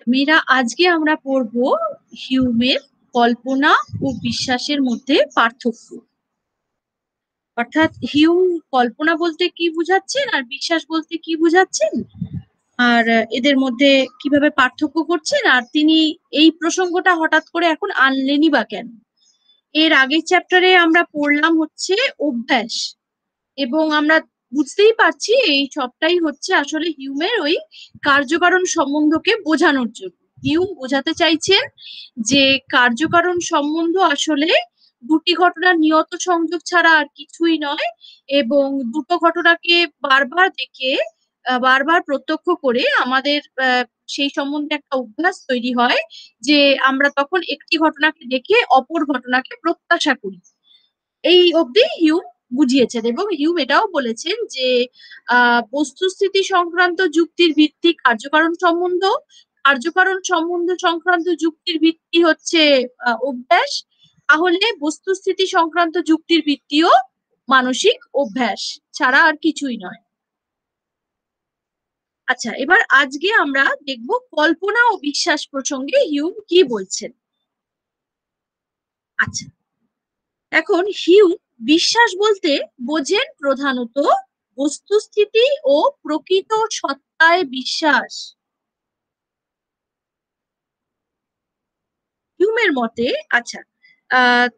মেয়েরা আজকে আমরা পড়বো হিউমের কল্পনা ও বিশ্বাসের মধ্যে পার্থক্য। অর্থাৎ হিউম কল্পনা বলতে কি বুঝাচ্ছেন আর বিশ্বাস বলতে কি বুঝাচ্ছেন, আর এদের মধ্যে কিভাবে পার্থক্য করছেন, আর তিনি এই প্রসঙ্গটা হঠাৎ করে এখন আনলেনই বা কেন। এর আগের চ্যাপ্টারে আমরা পড়লাম হচ্ছে অভ্যাস, এবং আমরা বুঝতেই পারছি এই সবটাই হচ্ছে আসলে হিউমের ওই কার্যকারণ সম্বন্ধকে বোঝানোর জন্য। হিউম বোঝাতে চাইছেন যে কার্যকারণ সম্বন্ধ আসলে দুটি ঘটনার নিয়ত সংযোগ ছাড়া আর কিছুই নয়, এবং দুটো ঘটনাকে বারবার দেখে বারবার প্রত্যক্ষ করে আমাদের সেই সম্বন্ধে একটা অভ্যাস তৈরি হয় যে আমরা তখন একটি ঘটনাকে দেখে অপর ঘটনাকে প্রত্যাশা করি। এই অবধি হিউম বুঝিয়েছেন, এবং হিউম এটাও বলেছেন যে বস্তুস্থিতি সংক্রান্ত যুক্তির ভিত্তি কার্যকারণ সম্বন্ধ, কার্যকারণ সম্বন্ধ সংক্রান্ত যুক্তির ভিত্তি হচ্ছে অভ্যাস, তাহলে বস্তুস্থিতি সংক্রান্ত যুক্তির ভিত্তিও মানসিক অভ্যাস ছাড়া আর কিছুই নয়। আচ্ছা, এবার আজকে আমরা দেখব কল্পনা ও বিশ্বাস প্রসঙ্গে হিউম কি বলছেন। আচ্ছা, এখন হিউম বিশ্বাস বলতে বোঝেন প্রধানত বস্তুস্থিতি ও প্রকৃত সত্তায় বিশ্বাস। হিউমের মতে, আচ্ছা, আহ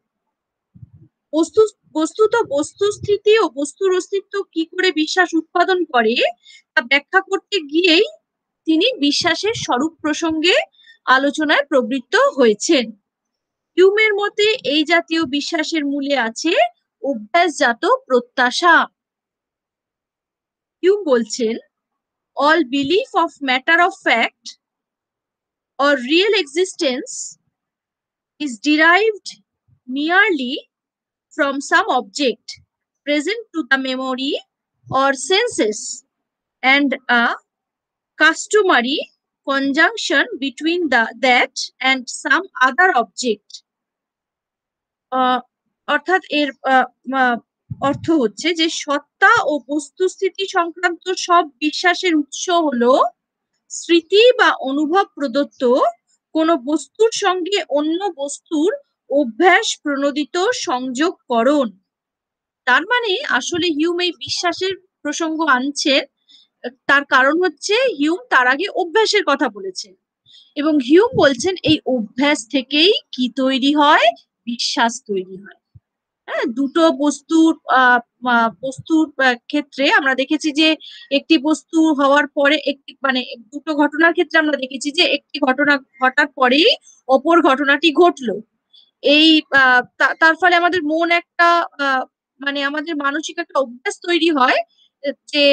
বস্তুত বস্তুস্থিতি ও বস্তুর অস্তিত্ব কি করে বিশ্বাস উৎপাদন করে তা ব্যাখ্যা করতে গিয়েই তিনি বিশ্বাসের স্বরূপ প্রসঙ্গে আলোচনায় প্রবৃত্ত হয়েছেন। হিউমের মতে এই জাতীয় বিশ্বাসের মূলে আছে অভ্যাসজাত প্রত্যাশা। হিউম বলছেন, all belief of matter of fact or real existence is derived merely from some object present to the memory or senses, and a customary conjunction between that and some other object. অর্থাৎ এর অর্থ হচ্ছে যে সত্তা ও বস্তুস্থিতি সংক্রান্ত সব বিশ্বাসের উৎস হলো স্মৃতি বা অনুভব প্রদত্ত কোনো বস্তুর সঙ্গে অন্য বস্তুর অভ্যাস প্রণোদিত সংযোগকরণ। তার মানে আসলে হিউম এই বিশ্বাসের প্রসঙ্গ আনছেন, তার কারণ হচ্ছে হিউম তার আগে অভ্যাসের কথা বলেছেন, এবং হিউম বলছেন এই অভ্যাস থেকেই কি তৈরি হয়, বিশ্বাস তৈরি হয়। হ্যাঁ, দুটো বস্তুর ক্ষেত্রে আমরা দেখেছি যে একটি বস্তু হওয়ার পরে একটি মানে দুটো ঘটনার ক্ষেত্রে আমরা দেখেছি যে একটি ঘটনা ঘটার পরেই অপর ঘটনাটি ঘটলো। এই তার ফলে আমাদের মন একটা মানে আমাদের মানসিক একটা অভ্যাস তৈরি হয় যে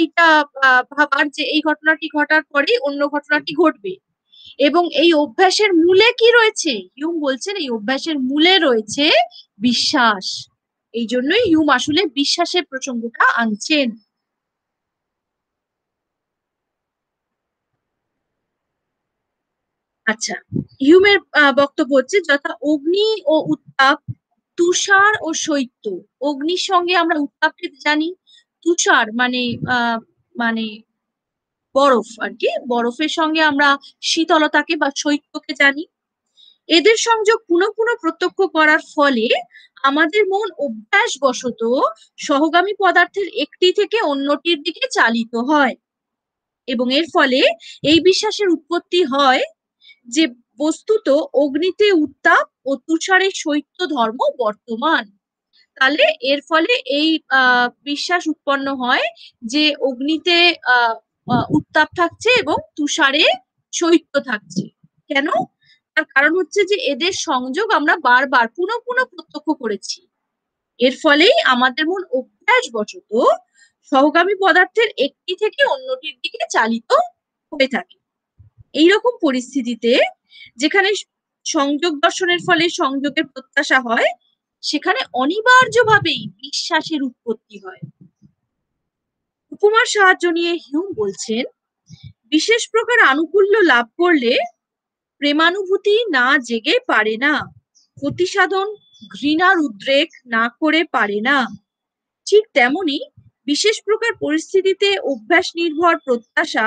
এইটা ভাবার যে এই ঘটনাটি ঘটার পরেই অন্য ঘটনাটি ঘটবে। এবং এই অভ্যাসের মূলে কি রয়েছে, হিউম বলছেন এই অভ্যাসের মূলে রয়েছে বিশ্বাস। এই জন্যই হিউম আসলে বিশ্বাসের প্রসঙ্গটা আনছেন। আচ্ছা, হিউমের বক্তব্য হচ্ছে যথা অগ্নি ও উত্তাপ, তুষার ও শৈত্য। অগ্নির সঙ্গে আমরা উত্তাপকে জানি, তুষার মানে মানে বরফ আর কি, বরফের সঙ্গে আমরা শীতলতাকে বা শৈত্যকে জানি। এদের সংযোগ পুনঃ পুনঃ প্রত্যক্ষ করার ফলে আমাদের মন অভ্যাসবশত সহগামী পদার্থের একটি থেকে অন্যটির দিকে চালিত হয়, এবং এর ফলে এই বিশ্বাসের উৎপত্তি হয় যে বস্তুত অগ্নিতে উত্তাপ ও তুষারে শৈত্য ধর্ম বর্তমান। তাহলে এর ফলে এই বিশ্বাস উৎপন্ন হয় যে অগ্নিতে উত্তাপ থাকছে এবং তুষারে শৈত্য থাকছে। কেন? তার কারণ হচ্ছে যে এদের সংযোগ আমরা বারবার পুনঃ পুনঃ প্রত্যক্ষ করেছি। এর ফলেই আমাদের মন অভ্যাসবশত সহগামী পদার্থের একটি থেকে অন্যটির দিকে চালিত হয়ে থাকে। এইরকম পরিস্থিতিতে যেখানে সংযোগ দর্শনের ফলে সংযোগের প্রত্যাশা হয়, সেখানে অনিবার্যভাবেই বিশ্বাসের উৎপত্তি হয়। উপমার সাহায্য নিয়ে হিউম বলছেন, বিশেষ প্রকার আনুকূল্য লাভ করলে প্রেমানুভূতি না জেগে পারে না, ক্ষতি সাধন ঘৃণার উদ্রেক না করে পারে না। ঠিক তেমনি বিশেষ প্রকার পরিস্থিতিতে অভ্যাস নির্ভর প্রত্যাশা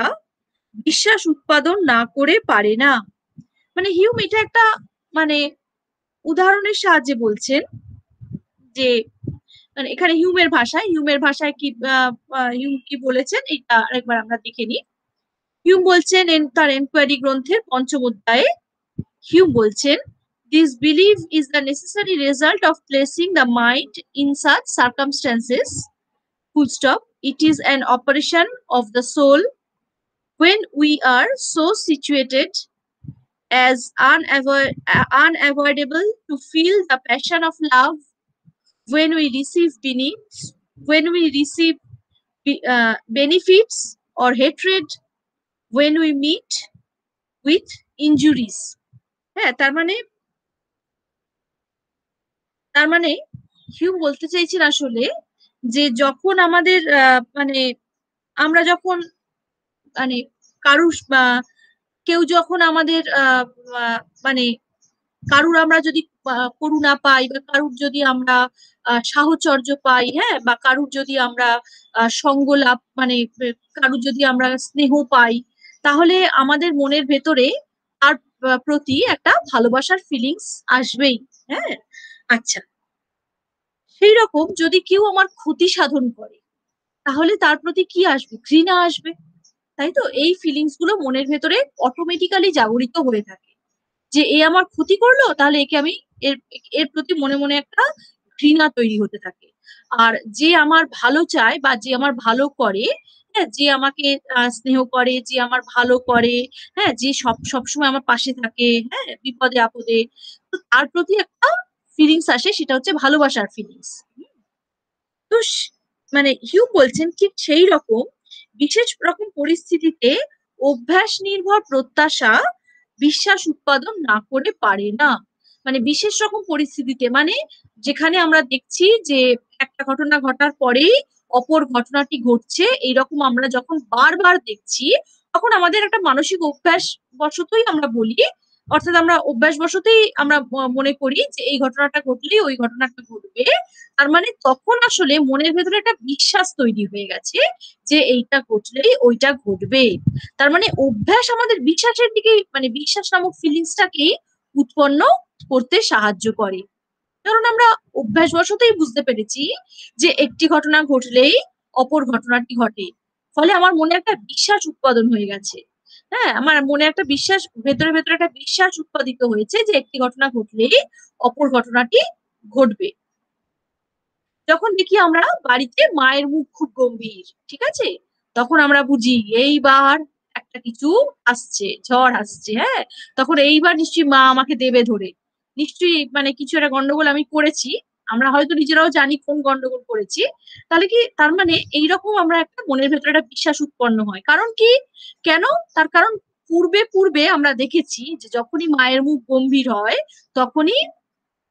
বিশ্বাস উৎপাদন না করে পারে না। মানে হিউম এটা একটা মানে উদাহরণের সাহায্যে বলছেন যে মানে এখানে হিউমের ভাষায় কি হিউম কি বলেছেন এটা আরেকবার আমরা দেখে নিই। হিউম বলছেন তার এনকোয়ারি গ্রন্থের পঞ্চম অধ্যায়ে হিউম বলছেন, this belief is the necessary result of placing the mind in such circumstances, full stop. It is an operation of the soul when we are so situated as unavoidable to feel the passion of love when we receive benefits or hatred when we meet with injuries. হ্যাঁ, তার মানে Hume বলতে চাইছেন আসলে যে যখন আমাদের মানে আমরা যখন মানে কারুর কেউ যখন আমাদের মানে কারুর আমরা যদি করুণা পাই বা কারুর যদি আমরা সাহচর্য পাই, হ্যাঁ, বা কারুর যদি আমরা সঙ্গ লাভ মানে কারুর যদি আমরা স্নেহ পাই, তাহলে আমাদের মনের ভেতরে তার প্রতি একটা ভালোবাসার ফিলিংস আসবেই। হ্যাঁ, আচ্ছা, সেই রকম যদি কেউ আমার ক্ষতি সাধন করে তাহলে তার প্রতি কি আসবে? ঘৃণা আসবে, তাই তো? এই ফিলিংস গুলো মনের ভেতরে অটোমেটিক্যালি জাগরিত হয়ে থাকে যে এ আমার ক্ষতি করলো, তাহলে একে আমি এর এর প্রতি মনে মনে একটা ঘৃণা তৈরি হতে থাকে। আর যে আমার ভালো চায় বা যে আমার ভালো করে, হ্যাঁ, যে আমাকে স্নেহ করে, যে আমার ভালো করে, হ্যাঁ, যে সবসময় আমার পাশে থাকে, হ্যাঁ, বিপদে আপদে, তো তার প্রতি একটা ফিলিংস আসে, সেটা হচ্ছে ভালোবাসার ফিলিংস। তো মানে হিউ বলছেন ঠিক সেই রকম বিশেষ রকম পরিস্থিতিতে অভ্যাস নির্ভর প্রত্যাশা বিশ্বাস উৎপাদন না করে পারে না। মানে বিশেষ রকম পরিস্থিতিতে মানে যেখানে আমরা দেখছি যে একটা ঘটনা ঘটার পরেই অপর ঘটনাটি ঘটছে, এইরকম আমরা যখন বারবার দেখছি তখন আমাদের একটা মানসিক অভ্যাস বশতই আমরা বলি, অর্থাৎ আমরা অভ্যাস বশতই আমরা মনে করি যে এই ঘটনাটা ঘটলেই ওই ঘটনাটা ঘটবে। তার মানে তখন আসলে মনের ভেতরে একটা বিশ্বাস তৈরি হয়ে গেছে যে এইটা ঘটলেই ওইটা ঘটবে। তার মানে অভ্যাস আমাদের বিশ্বাসের দিকে মানে বিশ্বাস নামক ফিলিংসটাকে উৎপন্ন করতে সাহায্য করে। কারণ আমরা অভ্যাসবশতই বুঝতে পেরেছি যে একটি ঘটনা ঘটলেই অপর ঘটনাটি ঘটে, ফলে আমার মনে একটা বিশ্বাস উৎপাদন হয়ে গেছে। হ্যাঁ, আমার মনে একটা বিশ্বাস, ভেতরে ভেতরে একটা বিশ্বাস উৎপাদিত হয়েছে যে একটি ঘটনা ঘটলেই অপর ঘটনাটি ঘটবে। যখন দেখি আমরা বাড়িতে মায়ের মুখ খুব গম্ভীর, ঠিক আছে, তখন আমরা বুঝি এইবার একটা কিছু আসছে, ঝড় আসছে। হ্যাঁ, তখন এইবার নিশ্চয়ই মা আমাকে দেবে ধরে, নিশ্চয়ই মানে কিছু একটা গন্ডগোল আমি করেছি, আমরা হয়তো নিজেরাও জানি কোন গন্ডগোল করেছি। তাহলে কি তার মানে এইরকম আমরা একটা মনের ভেতরে একটা বিশ্বাস উৎপন্ন হয়। কারণ কি, কেন? তার কারণ পূর্বে পূর্বে আমরা দেখেছি যে যখনই মায়ের মুখ গম্ভীর হয় তখনই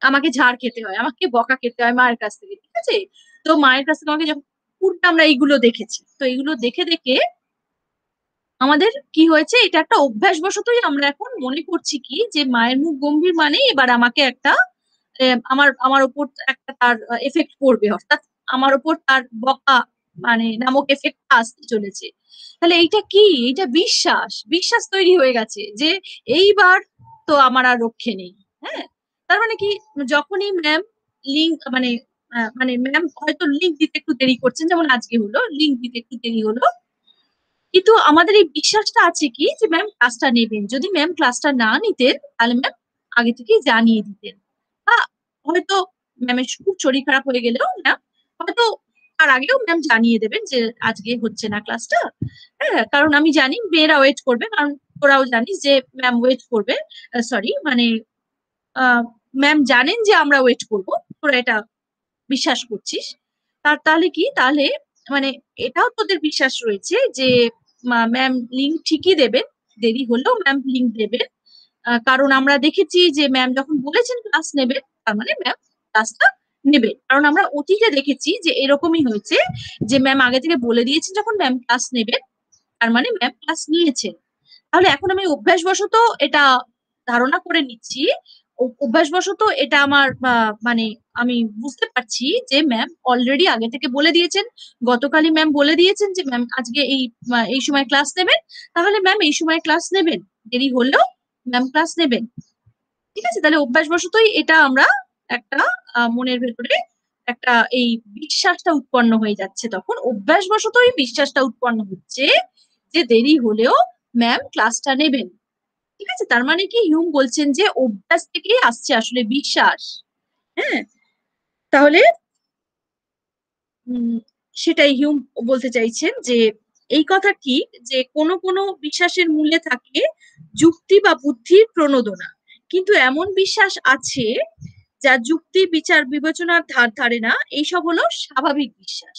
আমাকে ঝাড় খেতে হয়, আমাকে বকা খেতে হয় মায়ের কাছ থেকে, ঠিক আছে? তো মায়ের কাছ থেকে আমাকে যখন পূর্বে আমরা এইগুলো দেখেছি, তো এইগুলো দেখে দেখে আমাদের কি হয়েছে, এটা একটা অভ্যাস বশতই আমরা এখন মনে করছি কি যে মায়ের মুখ গম্ভীর মানে এবার আমাকে একটা আমার আমার উপর একটা তার এফেক্ট পড়বে, অর্থাৎ আমার উপর তার বকা মানে নামক এফেক্ট আসতে চলেছে। তাহলে এইটা কি? এইটা বিশ্বাস, বিশ্বাস তৈরি হয়ে গেছে যে এইবার তো আমার আর রক্ষে নেই। হ্যাঁ, তার মানে কি, যখনই ম্যাম লিঙ্ক মানে ম্যাম হয়তো লিঙ্ক দিতে একটু দেরি করছেন, যেমন আজকে হলো লিঙ্ক দিতে একটু দেরি হলো, কিন্তু আমাদের এই বিশ্বাসটা আছে কি যে ম্যাম ক্লাসটা নেবেন। যদি ম্যাম ক্লাসটা না নিতেন তাহলে ম্যাম আগে থেকেই জানিয়ে দিতেন, বা হয়তো ম্যামের খুব শরীর খারাপ হয়ে গেলেও ম্যাম হয়তো তার আগেও ম্যাম জানিয়ে দেবেন যে আজকে হচ্ছে না ক্লাসটা। হ্যাঁ, কারণ আমি জানি মেয়েরা ওয়েট করবে, কারণ তোরাও জানিস যে ম্যাম ওয়েট করবে, সরি মানে ম্যাম জানেন যে আমরা ওয়েট করব, তোরা এটা বিশ্বাস করছিস। তাহলে কি, তাহলে মানে এটাও তোদের বিশ্বাস রয়েছে যে ম্যাম লিঙ্ক ঠিকই দেবেন, দেরি হলেও ম্যাম লিঙ্ক দেবেন। কারণ আমরা দেখেছি যে ম্যাম যখন বলেছেন ক্লাস নেবে, তার মানে ম্যাম ক্লাসটা নেবে। কারণ আমরা অতীতে দেখেছি যে এরকমই হয়েছে যে ম্যাম আগে থেকে বলে দিয়েছেন যখন ম্যাম ক্লাস নেবে, তার মানে ম্যাম ক্লাস নিয়েছেন। তাহলে এখন আমি অভ্যাসবশত এটা ধারণা করে নিচ্ছি অভ্যাসবশত এটা আমার মানে আমি বুঝতে পারছি যে ম্যাম অলরেডি আগে থেকে বলে দিয়েছেন, গতকালই ম্যাম বলে দিয়েছেন যে ম্যাম আজকে এই সময় ক্লাস নেবেন, তাহলে ম্যাম এই সময় ক্লাস নেবেন, দেরি হলেও ম্যাম ক্লাস নেবেন। ঠিক আছে, তাহলে অভ্যাসবশতই এটা আমরা একটা মনের ভেতরে একটা এই বিশ্বাসটা উৎপন্ন হয়ে যাচ্ছে, তখন অভ্যাসবশতই বিশ্বাসটা উৎপন্ন হচ্ছে যে দেরি হলেও ম্যাম ক্লাসটা নেবেন। ঠিক আছে, তার মানে কি হিউম বলছেন যে অভ্যাস থেকেই আসছে আসলে বিশ্বাস। হ্যাঁ, তাহলে সেটাই হিউম বলতে চাইছেন যে এই কথা ঠিক যে কোনো কোনো বিশ্বাসের মূলে থাকে যুক্তি বা বুদ্ধির প্রণোদনা, কিন্তু এমন বিশ্বাস আছে যা যুক্তি বিচার বিবেচনার ধার ধারে না, এইসব হলো স্বাভাবিক বিশ্বাস।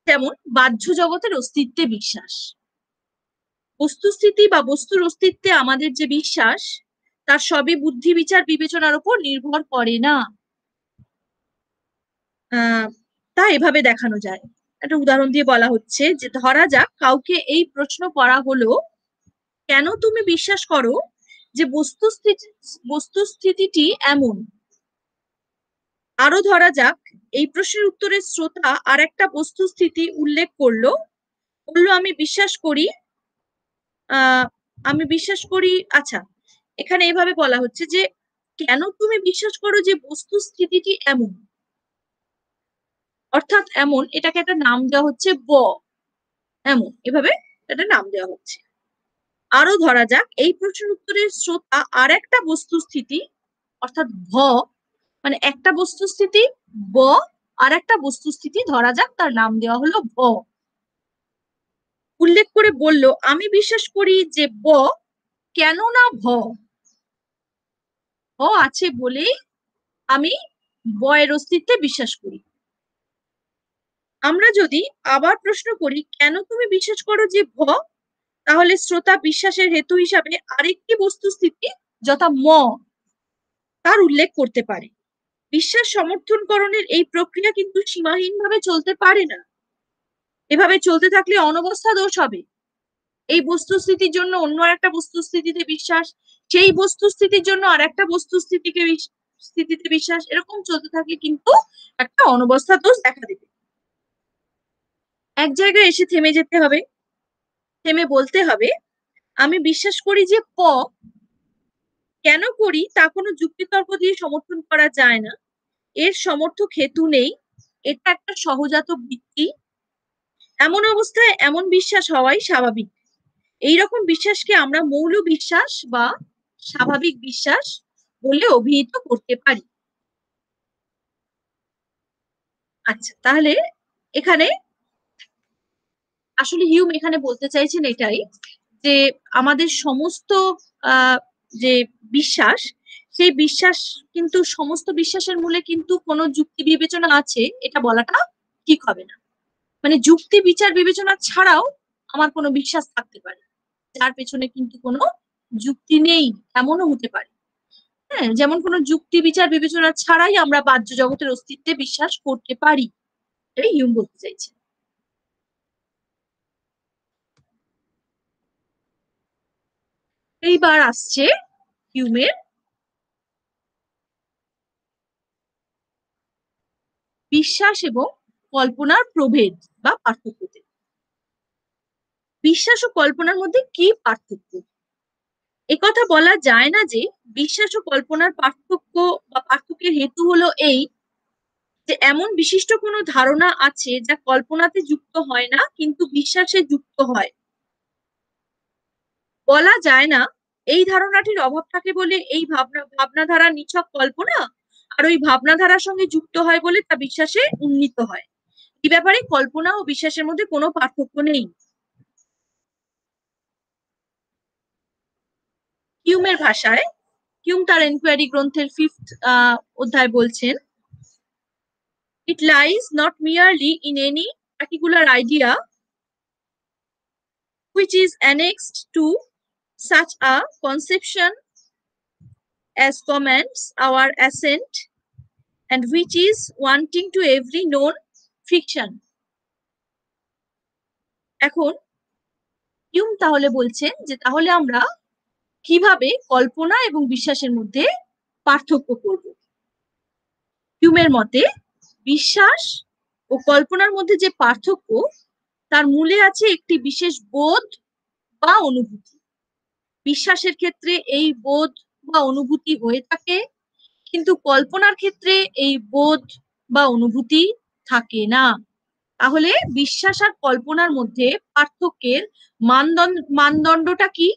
যেমন বাহ্য জগতের অস্তিত্বে বিশ্বাস, বস্তুস্থিতি বা বস্তুর অস্তিত্বে আমাদের যে বিশ্বাস তার সবই বুদ্ধি বিচার বিবেচনার উপর নির্ভর করে না। তা এভাবে দেখানো যায়, একটা উদাহরণ দিয়ে বলা হচ্ছে যে ধরা যাক কাউকে এই প্রশ্ন করা হলো, কেন তুমি বিশ্বাস করো যে বস্তুস্থিতিটি এমন। আরো ধরা যাক এই প্রশ্নের উত্তরে শ্রোতা আর একটা বস্তুস্থিতি উল্লেখ করলো, বললো আহ আমি বিশ্বাস করি। আচ্ছা, এখানে এভাবে বলা হচ্ছে যে কেন তুমি বিশ্বাস করো যে বস্তুস্থিতিটি এমন, অর্থাৎ এমন এটাকে একটা নাম দেওয়া হচ্ছে এমন, এভাবে একটা নাম দেওয়া হচ্ছে। আরো ধরা যাক এই প্রশ্নের উত্তরে শ্রোতা আর একটা বস্তুস্থিতি, অর্থাৎ মানে একটা বস্তুস্থিতি ব আর একটা বস্তুস্থিতি ধরা যাক তার নাম দেওয়া হলো উল্লেখ করে বলল, আমি বিশ্বাস করি যে কেন না আছে বলেই আমি এর অস্তিত্বে বিশ্বাস করি। আমরা যদি আবার প্রশ্ন করি কেন তুমি বিশ্বাস করো যে তাহলে শ্রোতা বিশ্বাসের হেতু হিসাবে আরেকটি বস্তুস্থিতি যথা তার উল্লেখ করতে পারে। বিশ্বাস সমর্থনকরণের এই প্রক্রিয়া কিন্তু সীমাহীনভাবে চলতে পারে না, এভাবে চলতে থাকলে অনবস্থা দোষ হবে। এই বস্তুস্থিতির জন্য অন্য একটা বস্তুস্থিতিতে বিশ্বাস, সেই বস্তুস্থিতির জন্য আর একটা স্থিতিতে বিশ্বাস, এরকম চলতে থাকলে কিন্তু একটা অনবস্থা দোষ দেখা দেবে। এক জায়গায় এসে থেমে যেতে হবে, থেমে বলতে হবে আমি বিশ্বাস করি যে কেন করি তা কোনো যুক্তিতর্ক দিয়ে সমর্থন করা যায় না, এর সমর্থক হেতু নেই, এটা একটা সহজাত বৃত্তি, এমন অবস্থায় এমন বিশ্বাস হওয়াই স্বাভাবিক। এইরকম বিশ্বাসকে আমরা মৌল বিশ্বাস বা স্বাভাবিক বিশ্বাস বলে অভিহিত করতে পারি। আচ্ছা, তাহলে এখানে আসলে হিউম এখানে বলতে চাইছেন এটাই যে আমাদের সমস্ত যে বিশ্বাস, সেই বিশ্বাস কিন্তু সমস্ত বিশ্বাসের মূলে কিন্তু কোনো যুক্তি বিবেচনা আছে এটা বলাটা ঠিক হবে না। মানে যুক্তি বিচার বিবেচনা ছাড়াও আমার কোনো বিশ্বাস থাকতে পারে যার পেছনে কিন্তু কোনো যুক্তি নেই, এমনও হতে পারে। হ্যাঁ, যেমন কোনো যুক্তি বিচার বিবেচনা ছাড়াই আমরা বাহ্য জগতের অস্তিত্বে বিশ্বাস করতে পারি, এটাই হিউম বলতে চাইছে। এইবার আসছে হিউমের বিশ্বাস এবং কল্পনার প্রভেদ বা পার্থক্যতে। বিশ্বাস ও কল্পনার মধ্যে কি পার্থক্য? একথা বলা যায় না যে বিশ্বাস ও কল্পনার পার্থক্য বা পার্থক্যের হেতু হলো এই যে এমন বিশিষ্ট কোনো ধারণা আছে যা কল্পনাতে যুক্ত হয় না কিন্তু বিশ্বাসে যুক্ত হয়। বলা যায় না এই ধারণাটির অভাব থাকে বলে এই ভাবনাধারা নিছক কল্পনা, আর ওই ভাবনাধারার সঙ্গে যুক্ত হয় বলে তা বিশ্বাসে উন্নীত হয়। এই ব্যাপারে কল্পনা ও বিশ্বাসের মধ্যে কোনো পার্থক্য নেই। হিউমের ভাষায়, হিউম তার এনকোয়ারি গ্রন্থের 5th অধ্যায় বলছেন, it lies not merely in any particular idea which is annexed to such a conception as commands our assent and which is wanting to every known fiction. এখন হিউম তাহলে বলছেন যে তাহলে আমরা কিভাবে কল্পনা এবং বিশ্বাসের মধ্যে পার্থক্য করব। হিউমের মতে বিশ্বাস ও কল্পনার মধ্যে যে পার্থক্য, তার মূলে আছে একটি বিশেষ বোধ বা অনুভূতি। বিশ্বাসের ক্ষেত্রে এই বোধ বা অনুভূতি হয়ে থাকে, কিন্তু কল্পনার ক্ষেত্রে এই বোধ বা অনুভূতি থাকে না। তাহলে বিশ্বাস আর কল্পনার মধ্যে পার্থক্যের মানদণ্ডটা কি,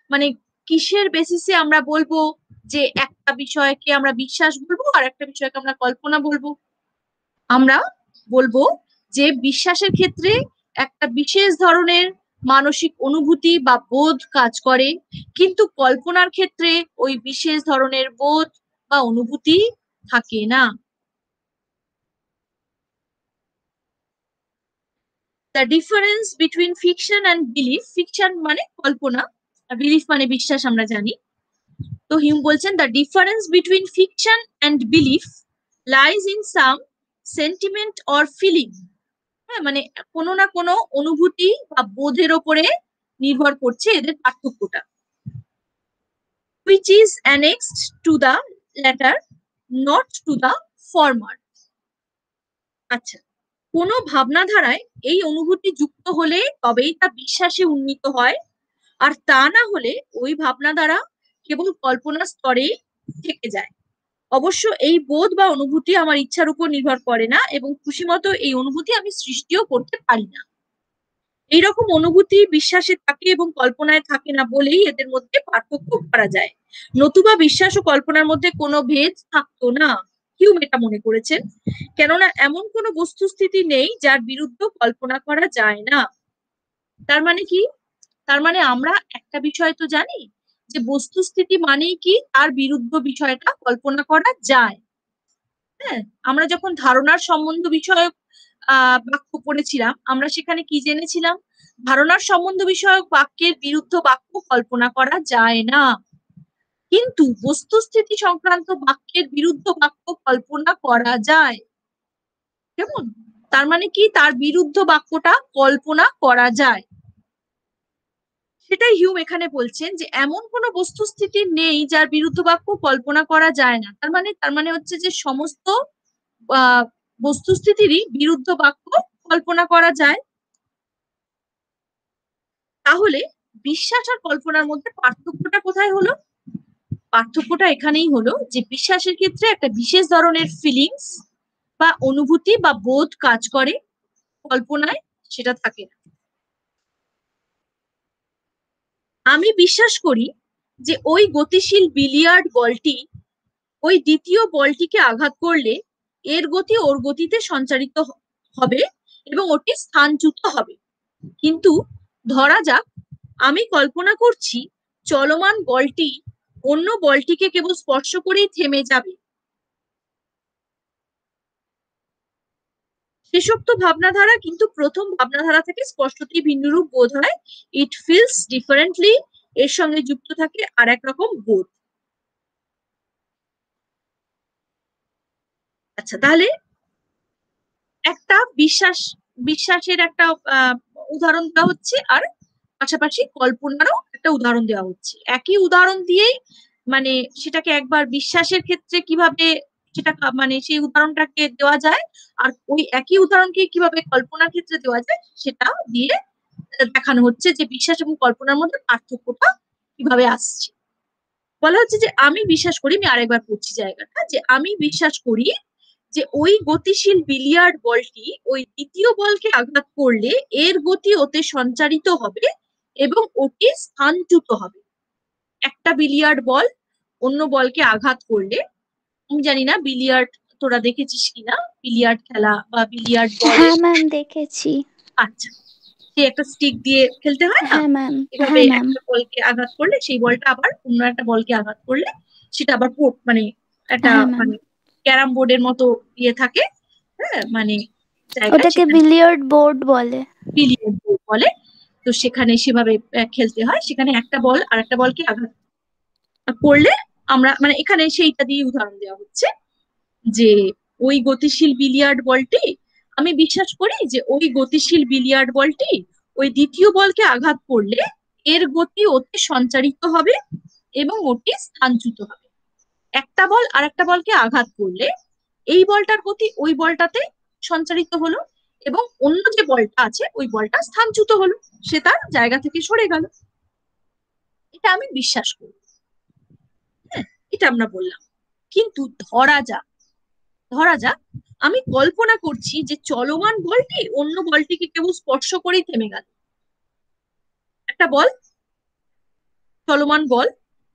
মানে কিসের বেসিসে আমরা বলবো যে একটা বিষয়কে আমরা বিশ্বাস বলবো আর একটা বিষয়কে আমরা কল্পনা বলবো? আমরা বলবো যে বিশ্বাসের ক্ষেত্রে একটা বিশেষ ধরনের মানসিক অনুভূতি বা বোধ কাজ করে, কিন্তু কল্পনার ক্ষেত্রে ওই বিশেষ ধরনের বোধ বা অনুভূতি থাকে না। The difference between fiction and belief, fiction মানে কল্পনা, বিলিফ মানে বিশ্বাস আমরা জানি। তো হিউম বলছেন the difference between fiction and belief lies in some sentiment or feeling. হ্যাঁ, মানে কোনো না কোনো অনুভূতি বা বোধের ওপরে নির্ভর করছে এদের পার্থক্যটা। which is annexed to the latter, not to the former. আচ্ছা, কোনো ভাবনাধারায় এই অনুভূতি যুক্ত হলে তবেই তা বিশ্বাসে উন্নীত হয়, আর তা না হলে ওই ভাবনা দ্বারা কেবল কল্পনার স্তরেই থেকে যায়। অবশ্য এই বোধ বা অনুভূতি আমার ইচ্ছার উপর নির্ভর করে না, এবং খুশি মতো এই অনুভূতি আমি সৃষ্টিও করতে পারি না। এইরকম অনুভূতি বিশ্বাসে থাকে এবং কল্পনায় থাকে না বলেই এদের মধ্যে পার্থক্য করা যায়, নতুবা বিশ্বাস ও কল্পনার মধ্যে কোনো ভেদ থাকতো না। হিউম এটা মনে করেছেন, কেননা এমন কোনো বস্তুস্থিতি নেই যার বিরুদ্ধে কল্পনা করা যায় না। তার মানে কি? তার মানে আমরা একটা বিষয় তো জানি যে বস্তুস্থিতি মানেই কি, তার বিরুদ্ধ বিষয়টা কল্পনা করা যায়। হ্যাঁ, আমরা যখন ধারণার সম্বন্ধ বিষয়ক বাক্য পড়েছিলাম, আমরা সেখানে কি জেনেছিলাম? ধারণার সম্বন্ধ বিষয়ক বাক্যের বিরুদ্ধ বাক্য কল্পনা করা যায় না, কিন্তু বস্তুস্থিতি সংক্রান্ত বাক্যের বিরুদ্ধ বাক্য কল্পনা করা যায়। কেমন? তার মানে কি, তার বিরুদ্ধ বাক্যটা কল্পনা করা যায়। সেটাই হিউম এখানে বলছেন যে এমন কোনো বস্তুস্থিতি নেই যার বিরুদ্ধ বাক্য কল্পনা করা যায় না। তার মানে হচ্ছে যে সমস্ত বস্তুস্থিতিরই বিরুদ্ধ বাক্য কল্পনা করা যায়। তাহলে বিশ্বাস আর কল্পনার মধ্যে পার্থক্যটা কোথায় হলো? পার্থক্যটা এখানেই হলো যে বিশ্বাসের ক্ষেত্রে একটা বিশেষ ধরনের ফিলিংস বা অনুভূতি বা বোধ কাজ করে, কল্পনায় সেটা থাকে না। আমি বিশ্বাস করি যে ওই গতিশীল বিলিয়ার্ড বলটি ওই দ্বিতীয় বলটিকে আঘাত করলে এর গতি ওর গতিতে সঞ্চারিত হবে এবং ওটি স্থানচ্যুত হবে। কিন্তু ধরা যাক আমি কল্পনা করছি চলমান বলটি অন্য বলটিকে কেবল স্পর্শ করেই থেমে যাবে। শেষোক্ত ভাবনাধারা কিন্তু প্রথম ভাবনাধারা থেকে স্পষ্টতই ভিন্নরূপ বোধ হয়। ইট ফিলস ডিফারেন্টলি, এর সঙ্গে যুক্ত থাকে আর এক রকম বোধ। আচ্ছা, তাহলে একটা বিশ্বাসের একটা উদাহরণ দেওয়া হচ্ছে, আর পাশাপাশি কল্পনারও একটা উদাহরণ দেওয়া হচ্ছে। একই উদাহরণ দিয়েই মানে সেটাকে একবার বিশ্বাসের ক্ষেত্রে কিভাবে সেটা মানে সেই উদাহরণটাকে দেওয়া যায়, আর ওই একই উদাহরণকে কিভাবে কল্পনার ক্ষেত্রে দেওয়া যায় সেটা দিয়ে দেখানো হচ্ছে যে বিশ্বাস এবং কল্পনার মধ্যে পার্থক্যটা কিভাবে আসছে। বলা হচ্ছে যে আমি বিশ্বাস করি, আমি আরেকবার পড়ছি জায়গাটা, যে আমি বিশ্বাস করি যে ওই গতিশীল বিলিয়ার্ড বলটি ওই দ্বিতীয় বলকে আঘাত করলে এর গতি ওতে সঞ্চারিত হবে এবং ওটি স্থানচ্যুত হবে। একটা বিলিয়ার্ড বল অন্য বলকে আঘাত করলে, আমি জানি না বিলিয়ার্ড তোরা দেখেছিস কিনা, বিলিয়ার্ড খেলা বা বিলিয়ার্ড বল। হ্যাঁ ম্যাম, দেখেছি। আচ্ছা, সে একটা স্টিক দিয়ে খেলতে হয় না, হ্যাঁ ম্যাম। এভাবে হ্যাঁ ম্যাম। একটা বলকে আঘাত করলে সেই বলটা আবার অন্য একটা বলকে আঘাত করলে সেটা আবার মানে একটা হ্যাঁ ম্যাম, মানে ক্যারাম বোর্ডের মতো ইয়ে থাকে, হ্যাঁ মানে জায়গায়, ওটাকে সেখানে বিলিয়ার্ড বোর্ড বলে। বিলিয়ন বোর্ড বলে। তো সেখানে সেভাবে খেলতে হয়, সেখানে একটা বল আর একটা বলকে আঘাত করলে আমরা মানে এখানে সেইটা দিয়ে উদাহরণ দেওয়া হচ্ছে যে ওই গতিশীল বিলিয়ার্ড বলটি, আমি বিশ্বাস করি যে ওই গতিশীল বিলিয়ার্ড বলটি ওই দ্বিতীয় বলকে আঘাত করলে এর গতি ওতে সঞ্চারিত হবে এবং ওটি স্থানচ্যুত হবে। একটা বল আর একটা বলকে আঘাত করলে এই বলটার গতি ওই বলটাতে সঞ্চারিত হলো এবং অন্য যে বলটা আছে ওই বলটা স্থানচ্যুত হলো, সে তার জায়গা থেকে সরে গেল। এটা আমি বিশ্বাস করি। হ্যাঁ, এটা আমরা বললাম। কিন্তু ধরা যাক আমি কল্পনা করছি যে চলমান বলটি অন্য বলটিকে কেবল স্পর্শ করেই থেমে গেল। একটা বল, চলমান বল,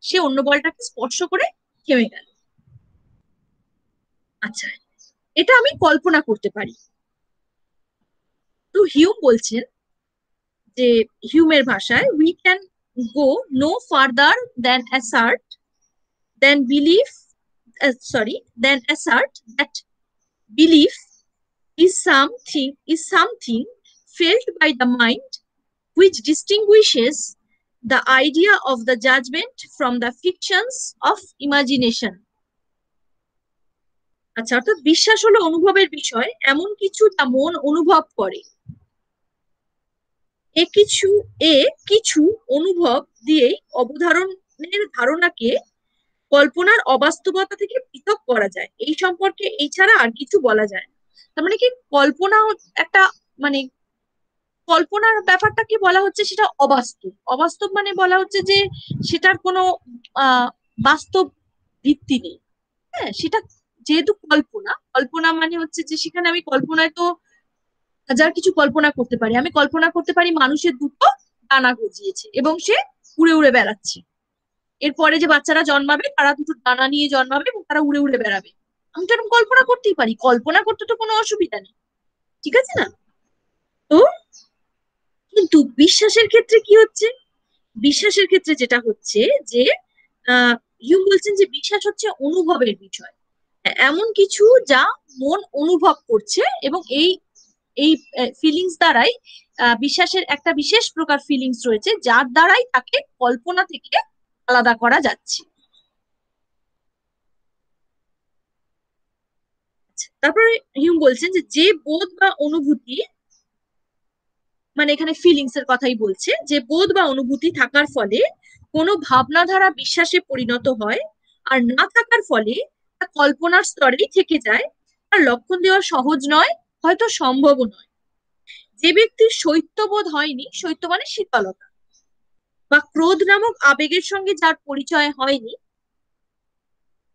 সে অন্য বলটাকে স্পর্শ করে থেমে গেল। আচ্ছা, এটা আমি কল্পনা করতে পারি। তো হিউম বলছেন যে, হিউমের ভাষায়, we can go no further than assert than believe than assert that belief is something felt by the mind which distinguishes the idea of the judgment from the fictions of imagination. আচ্ছা, অর্থাৎ বিশ্বাস হলো অনুভবের বিষয়, এমন কিছু যা মন অনুভব করে। এ কিছু এ কিছু অনুভব দিয়েই অবধারণের ধারণাকে কল্পনার অবাস্তবতা থেকে পৃথক করা যায়। এই সম্পর্কে এই ছাড়া আর কিছু বলা যায় না। তার মানে কি, কল্পনা একটা, মানে কল্পনার ব্যাপারটাকে বলা হচ্ছে সেটা অবাস্তব। অবাস্তব মানে বলা হচ্ছে যে সেটার কোনো বাস্তব ভিত্তি নেই। হ্যাঁ, সেটা যেহেতু কল্পনা, কল্পনা মানে হচ্ছে যে সেখানে আমি কল্পনায় তো হাজার কিছু কল্পনা করতে পারি। আমি কল্পনা করতে পারি মানুষের দুটো ডানা গজিয়েছে এবং সে উড়ে উড়ে বেড়াচ্ছে। এরপরে যে বাচ্চারা জন্মাবে তারা দুটো ডানা নিয়ে জন্মাবে এবং তারা উড়ে উড়ে বেড়াবে। আমি তো এরকম কল্পনা করতেই পারি, কল্পনা করতে তো কোনো অসুবিধা নেই, ঠিক আছে না? তো কিন্তু বিশ্বাসের ক্ষেত্রে কি হচ্ছে? বিশ্বাসের ক্ষেত্রে যেটা হচ্ছে যে, হিউম বলছেন যে বিশ্বাস হচ্ছে অনুভবের বিষয়, এমন কিছু যা মন অনুভব করছে এবং এই এই ফিলিংস দ্বারাই, বিশ্বাসের একটা বিশেষ প্রকার ফিলিংস রয়েছে যার দ্বারাই তাকে কল্পনা থেকে আলাদা করা যাচ্ছে। তারপরে হিউম বলছেন যে, যে বোধ বা অনুভূতি, মানে এখানে ফিলিংস এর কথাই বলছে, যে বোধ বা অনুভূতি থাকার ফলে কোনো ভাবনাধারা বিশ্বাসে পরিণত হয় আর না থাকার ফলে তা কল্পনার স্তরেই থেকে যায়, তার লক্ষণ দেওয়া সহজ নয়, হয়তো সম্ভবও নয়। যে ব্যক্তির শৈত্যবোধ হয়নি, শৈত্য মানে শীতলতা, বা ক্রোধ নামক আবেগের সঙ্গে যার পরিচয় হয়নি,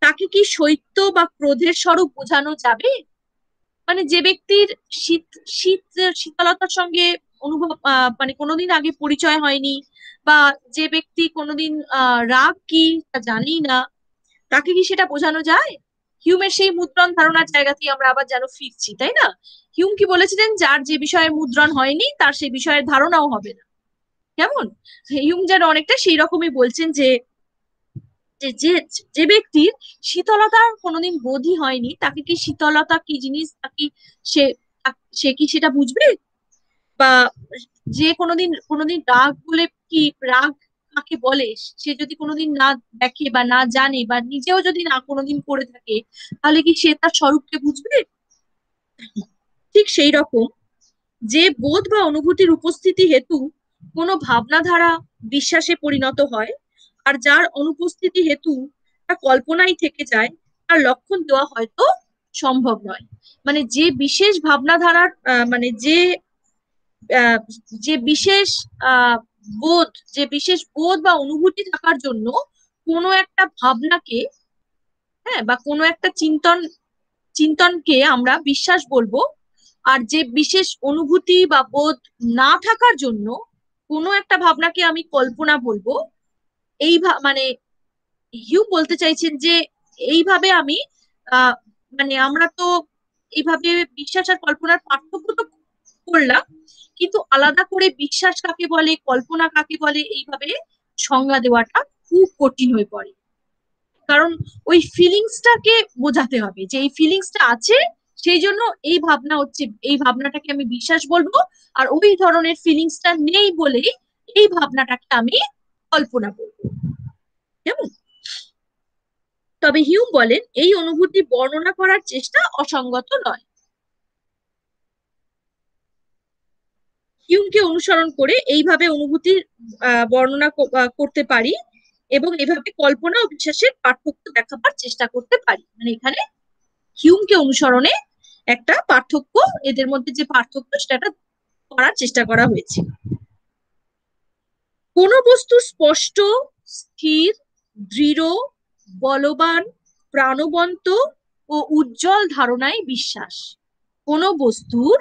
তাকে কি শৈত্য বা ক্রোধের স্বরূপ বোঝানো যাবে? মানে যে ব্যক্তির শীত শীত শীতলতার সঙ্গে অনুভব, মানে কোনোদিন আগে পরিচয় হয়নি, বা যে ব্যক্তি কোনোদিন রাগ কি তা জানি না, তাকে কি সেটা বোঝানো যায়? হিউমের সেই মুদ্রণ ধারণার জায়গাতেই আমরা আবার যেন ফিরছি, তাই না? হিউম কি বলেছিলেন, যার যে বিষয়ে মুদ্রণ হয়নি তার সেই বিষয়ের ধারণাও হবে না। কেমন? হিউম যেন অনেকটা সেই রকমই বলছেন যে, যে যে যে ব্যক্তির শীতলতার কোনোদিন বোধই হয়নি, তাকে কি শীতলতা কি জিনিস, তাকে সে সে কি সেটা বুঝবে? বা যে কোনোদিন কোনোদিন রাগ বলে কি, রাগ কাকে বলে, সে যদি কোনোদিন না দেখে বা না জানে বা নিজেও যদি না কোনোদিন করে থাকে, তাহলে কি সে তার স্বরূপকে বুঝবে? ঠিক সেই রকম, যে বোধ বা অনুভূতির উপস্থিতি হেতু কোনো ভাবনাধারা বিশ্বাসে পরিণত হয় আর যার অনুপস্থিতি হেতু তা কল্পনাই থেকে যায়, তার লক্ষণ দেওয়া হয়তো সম্ভব নয়। মানে যে বিশেষ ভাবনাধারার, মানে আহ, যে বিশেষ আহ বিশেষ বোধ বা অনুভূতি থাকার জন্য কোনো একটা ভাবনাকে, হ্যাঁ, বা কোনো একটা চিন্তনকে আমরা বিশ্বাস বলবো, আর যে বিশেষ অনুভূতি বা বোধ না থাকার জন্য কোনো একটা ভাবনাকে আমি কল্পনা বলবো। এই মানে হিউম বলতে চাইছেন যে এইভাবে আমি, আহ মানে আমরা তো এইভাবে বিশ্বাস আর কল্পনার পার্থক্য তো করলাম, কিন্তু আলাদা করে বিশ্বাস কাকে বলে, কল্পনা কাকে বলে, এইভাবে সংজ্ঞা দেওয়াটা খুব কঠিন হয়ে পড়ে। কারণ ওই ফিলিংসটাকে বোঝাতে হবে যে এই ফিলিংসটা আছে, সেই জন্য এই ভাবনা হচ্ছে, এই ভাবনাটাকে আমি বিশ্বাস বলবো, আর ওই ধরনের ফিলিংসটা নেই বলে এই ভাবনাটাকে আমি কল্পনা বলবো। কেমন? তবে হিউম বলেন এই অনুভূতি বর্ণনা করার চেষ্টা অসঙ্গত নয়। হিউমকে অনুসরণ করে এইভাবে অনুভূতির বর্ণনা করতে পারি এবং এভাবে কল্পনা ও বিশ্বাসের পার্থক্য দেখাবার চেষ্টা করতে পারি। মানে এখানে হিউমকে অনুসরণে একটা পার্থক্য, এদের মধ্যে যে পার্থক্য সেটা করার চেষ্টা করা হয়েছে। কোন বস্তু স্পষ্ট, স্থির, দৃঢ়, বলবান, প্রাণবন্ত ও উজ্জ্বল ধারণায় বিশ্বাস। কোন বস্তুর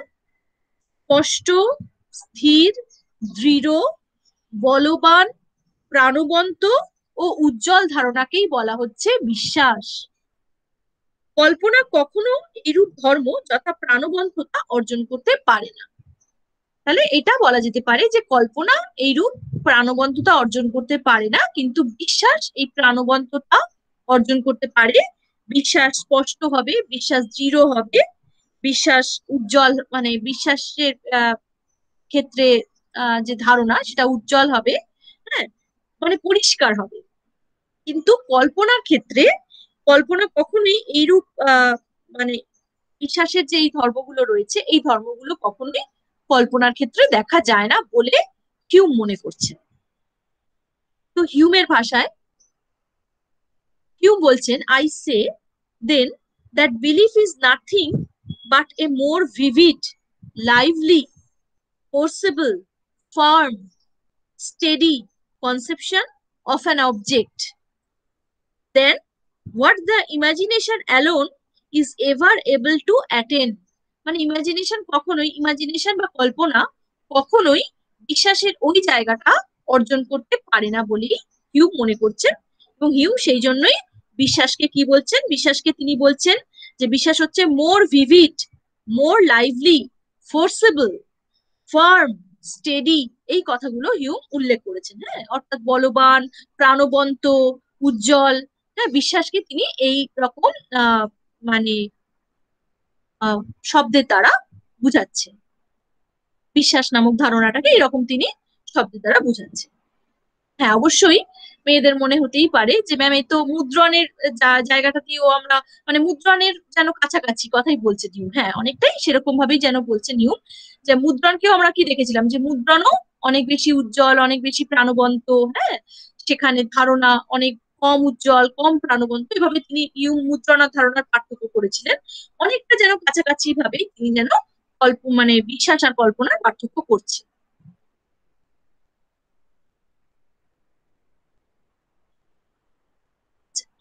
স্পষ্ট, স্থির, দৃঢ়, বলবান, প্রাণবন্ত ও উজ্জ্বল ধারণাকেই বলা হচ্ছে বিশ্বাস। কল্পনা কখনো এরূপ ধর্ম যথা প্রাণবন্ততা অর্জন করতে পারে না। তাহলে এটা বলা যেতে পারে যে কল্পনা এইরূপ প্রাণবন্ততা অর্জন করতে পারে না, কিন্তু বিশ্বাস এই প্রাণবন্ততা অর্জন করতে পারে। বিশ্বাস স্পষ্ট হবে, বিশ্বাস দৃঢ় হবে, বিশ্বাস উজ্জ্বল, মানে বিশ্বাসের ক্ষেত্রে যে ধারণা সেটা উজ্জ্বল হবে, হ্যাঁ, মানে পরিষ্কার হবে। কিন্তু কল্পনার ক্ষেত্রে কল্পনা কখনোই এইরূপ মানে বিশ্বাসের যে এই ধর্মগুলো রয়েছে এই ধর্মগুলো কখনোই কল্পনার ক্ষেত্রে দেখা যায় না বলে হিউম মনে করছেন। তো হিউমের ভাষায় হিউম বলছেন, I say then that belief is nothing but a more vivid, lively, forcible, firm, steady conception of an object then what the imagination alone is ever able to attain। মানে imagination বা কল্পনা কখনোই বিশ্বাসের ওই জায়গাটা অর্জন করতে পারে না বলেই হিউম মনে করছেন। এবং হিউম সেই জন্যই বিশ্বাসকে কি বলছেন, বিশ্বাসকে তিনি বলছেন যে বিশ্বাস হচ্ছে মোর ভিভিড, মোর লাইভলি, ফোর্সেবল, ফার্ম, স্টেডি, এই কথাগুলো হিউম উল্লেখ করেছেন। হ্যাঁ, অর্থাৎ বলবান, প্রাণবন্ত, উজ্জ্বল, হ্যাঁ, বিশ্বাসকে তিনি এই রকম মানে শব্দের দ্বারা বুঝাচ্ছেন। বিশ্বাস নামক ধারণাটাকে এরকম তিনি শব্দের দ্বারা বুঝাচ্ছেন। হ্যাঁ, অবশ্যই মেয়েদের মনে হতেই পারে যে ম্যাম এই তো মুদ্রণের জায়গাটাতেও আমরা, মানে মুদ্রণের যেন কাছাকাছি কথাই বলছে নিয়ম। হ্যাঁ, অনেকটাই সেরকম ভাবেই যেন বলছে নিয়ম, যে মুদ্রণকেও আমরা কি দেখেছিলাম যে মুদ্রণও অনেক বেশি উজ্জ্বল, অনেক বেশি প্রাণবন্ত, হ্যাঁ, সেখানে ধারণা অনেক কম উজ্জ্বল, কম প্রাণবন্ত, এভাবে তিনি মুদ্রণ আর ধারণার পার্থক্য করেছিলেন। অনেকটা যেন কাছাকাছি ভাবে তিনি যেন মানে বিশ্বাস আর কল্পনার পার্থক্য করছে।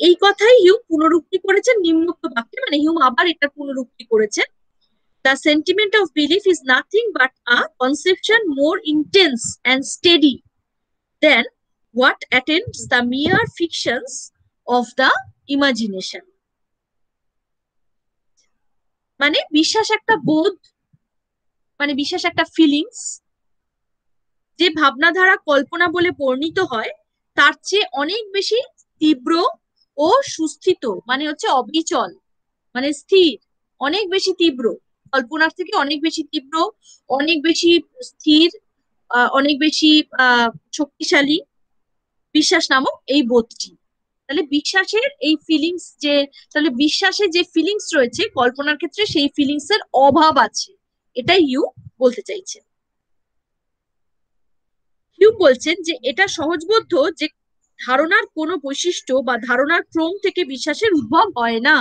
এই কথাই হিউম পুনরুক্তি করেছেন নিম্নোক্ত বাক্যে। মানে হিউম আবার এটা পুনরুক্তি করেছেন, the sentiment of belief is nothing but a conception more intense and steady than what attends the mere fictions of the imagination. মানে বিশ্বাস একটা বোধ, মানে বিশ্বাস একটা ফিলিংস, যে ভাবনা ধারা কল্পনা বলে বর্ণিত হয় তার চেয়ে অনেক বেশি তীব্র ও সুস্থিত, মানে হচ্ছে অবিচল, মানে স্থির, অনেক বেশি তীব্র, কল্পনার থেকে অনেক বেশি তীব্র, অনেক বেশি স্থির, অনেক বেশি শক্তিশালী বিশ্বাস নামক এই বোধটি। তাহলে বিশ্বাসের এই ফিলিংস যে, তাহলে বিশ্বাসের যে ফিলিংস রয়েছে কল্পনার ক্ষেত্রে সেই ফিলিংস এর অভাব আছে, এটাই বলতে চাইছে। হিউম বলছেন যে এটা সহজবোধ্য যে ধারণার কোনো বৈশিষ্ট্য বা ধারণার ক্রম থেকে বিশ্বাসের উদ্ভব হয় না।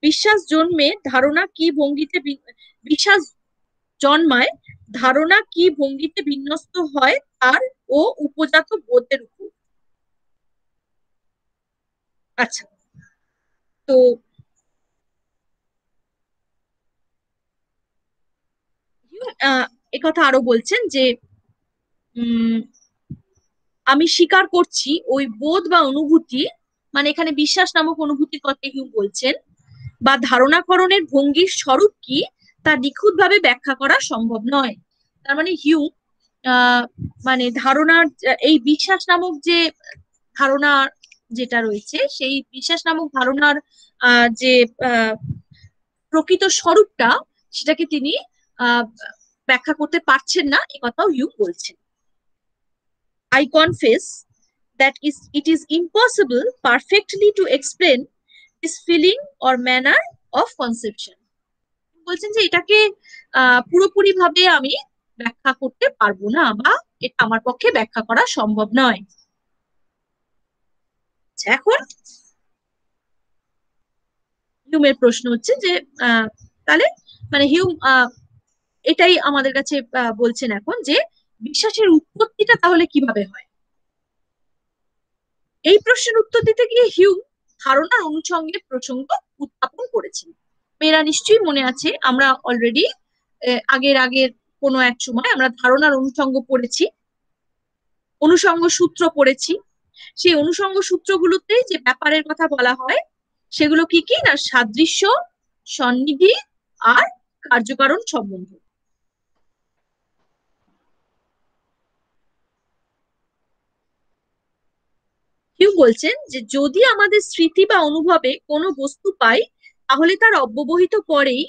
বিশ্বাস জন্মে ধারণা কি ভঙ্গিতে বিশ্বাস জন্মায় ধারণা কি ভঙ্গিতে বিন্যস্ত হয় তার ও উপজাত বোধের উপর। আচ্ছা, তো একথা আরো বলছেন যে আমি স্বীকার করছি ওই বোধ বা অনুভূতি, মানে এখানে বিশ্বাস নামক অনুভূতির কথা হিউম বলছেন, বা ধারণাকরণের ভঙ্গির স্বরূপ কি তা নিখুঁতভাবে ব্যাখ্যা করা সম্ভব নয়। তার মানে হিউম মানে ধারণার এই বিশ্বাস নামক যে ধারণা যেটা রয়েছে সেই বিশ্বাস নামক ধারণার যে প্রকৃত স্বরূপটা সেটাকে তিনি ব্যাখ্যা করতে পারছেন না, এ কথাও হিউম বলছেন। I confess that it is impossible perfectly to explain this feeling or manner of conception। বলছেন যে এটাকে পুরোপুরি ভাবে আমি ব্যাখ্যা করতে পারবো না, বা এটা আমার পক্ষে ব্যাখ্যা করা সম্ভব নয়। এখন হিউমের প্রশ্ন হচ্ছে যে তাহলে মানে হিউম এটাই আমাদের কাছে বলছেন এখন যে বিশ্বাসের উৎপত্তিটা তাহলে কিভাবে হয়। এই প্রশ্নের উত্তর দিতে গিয়ে হিউম ধারণার অনুষঙ্গের প্রসঙ্গ উত্থাপন করেছেন। মেয়েরা নিশ্চয়ই মনে আছে, আমরা অলরেডি আগের আগের কোনো এক সময় আমরা ধারণার অনুষঙ্গ পড়েছি, অনুষঙ্গ সূত্র পড়েছি। সেই অনুষঙ্গ সূত্রগুলোতে যে ব্যাপারের কথা বলা হয় সেগুলো কি কি না, সাদৃশ্য, সন্নিধি আর কার্যকারণ সম্বন্ধ। কেউ বলছেন যে যদি আমাদের স্মৃতি বা অনুভবে কোনো বস্তু পাই, তাহলে তার অব্যবহিত পরেই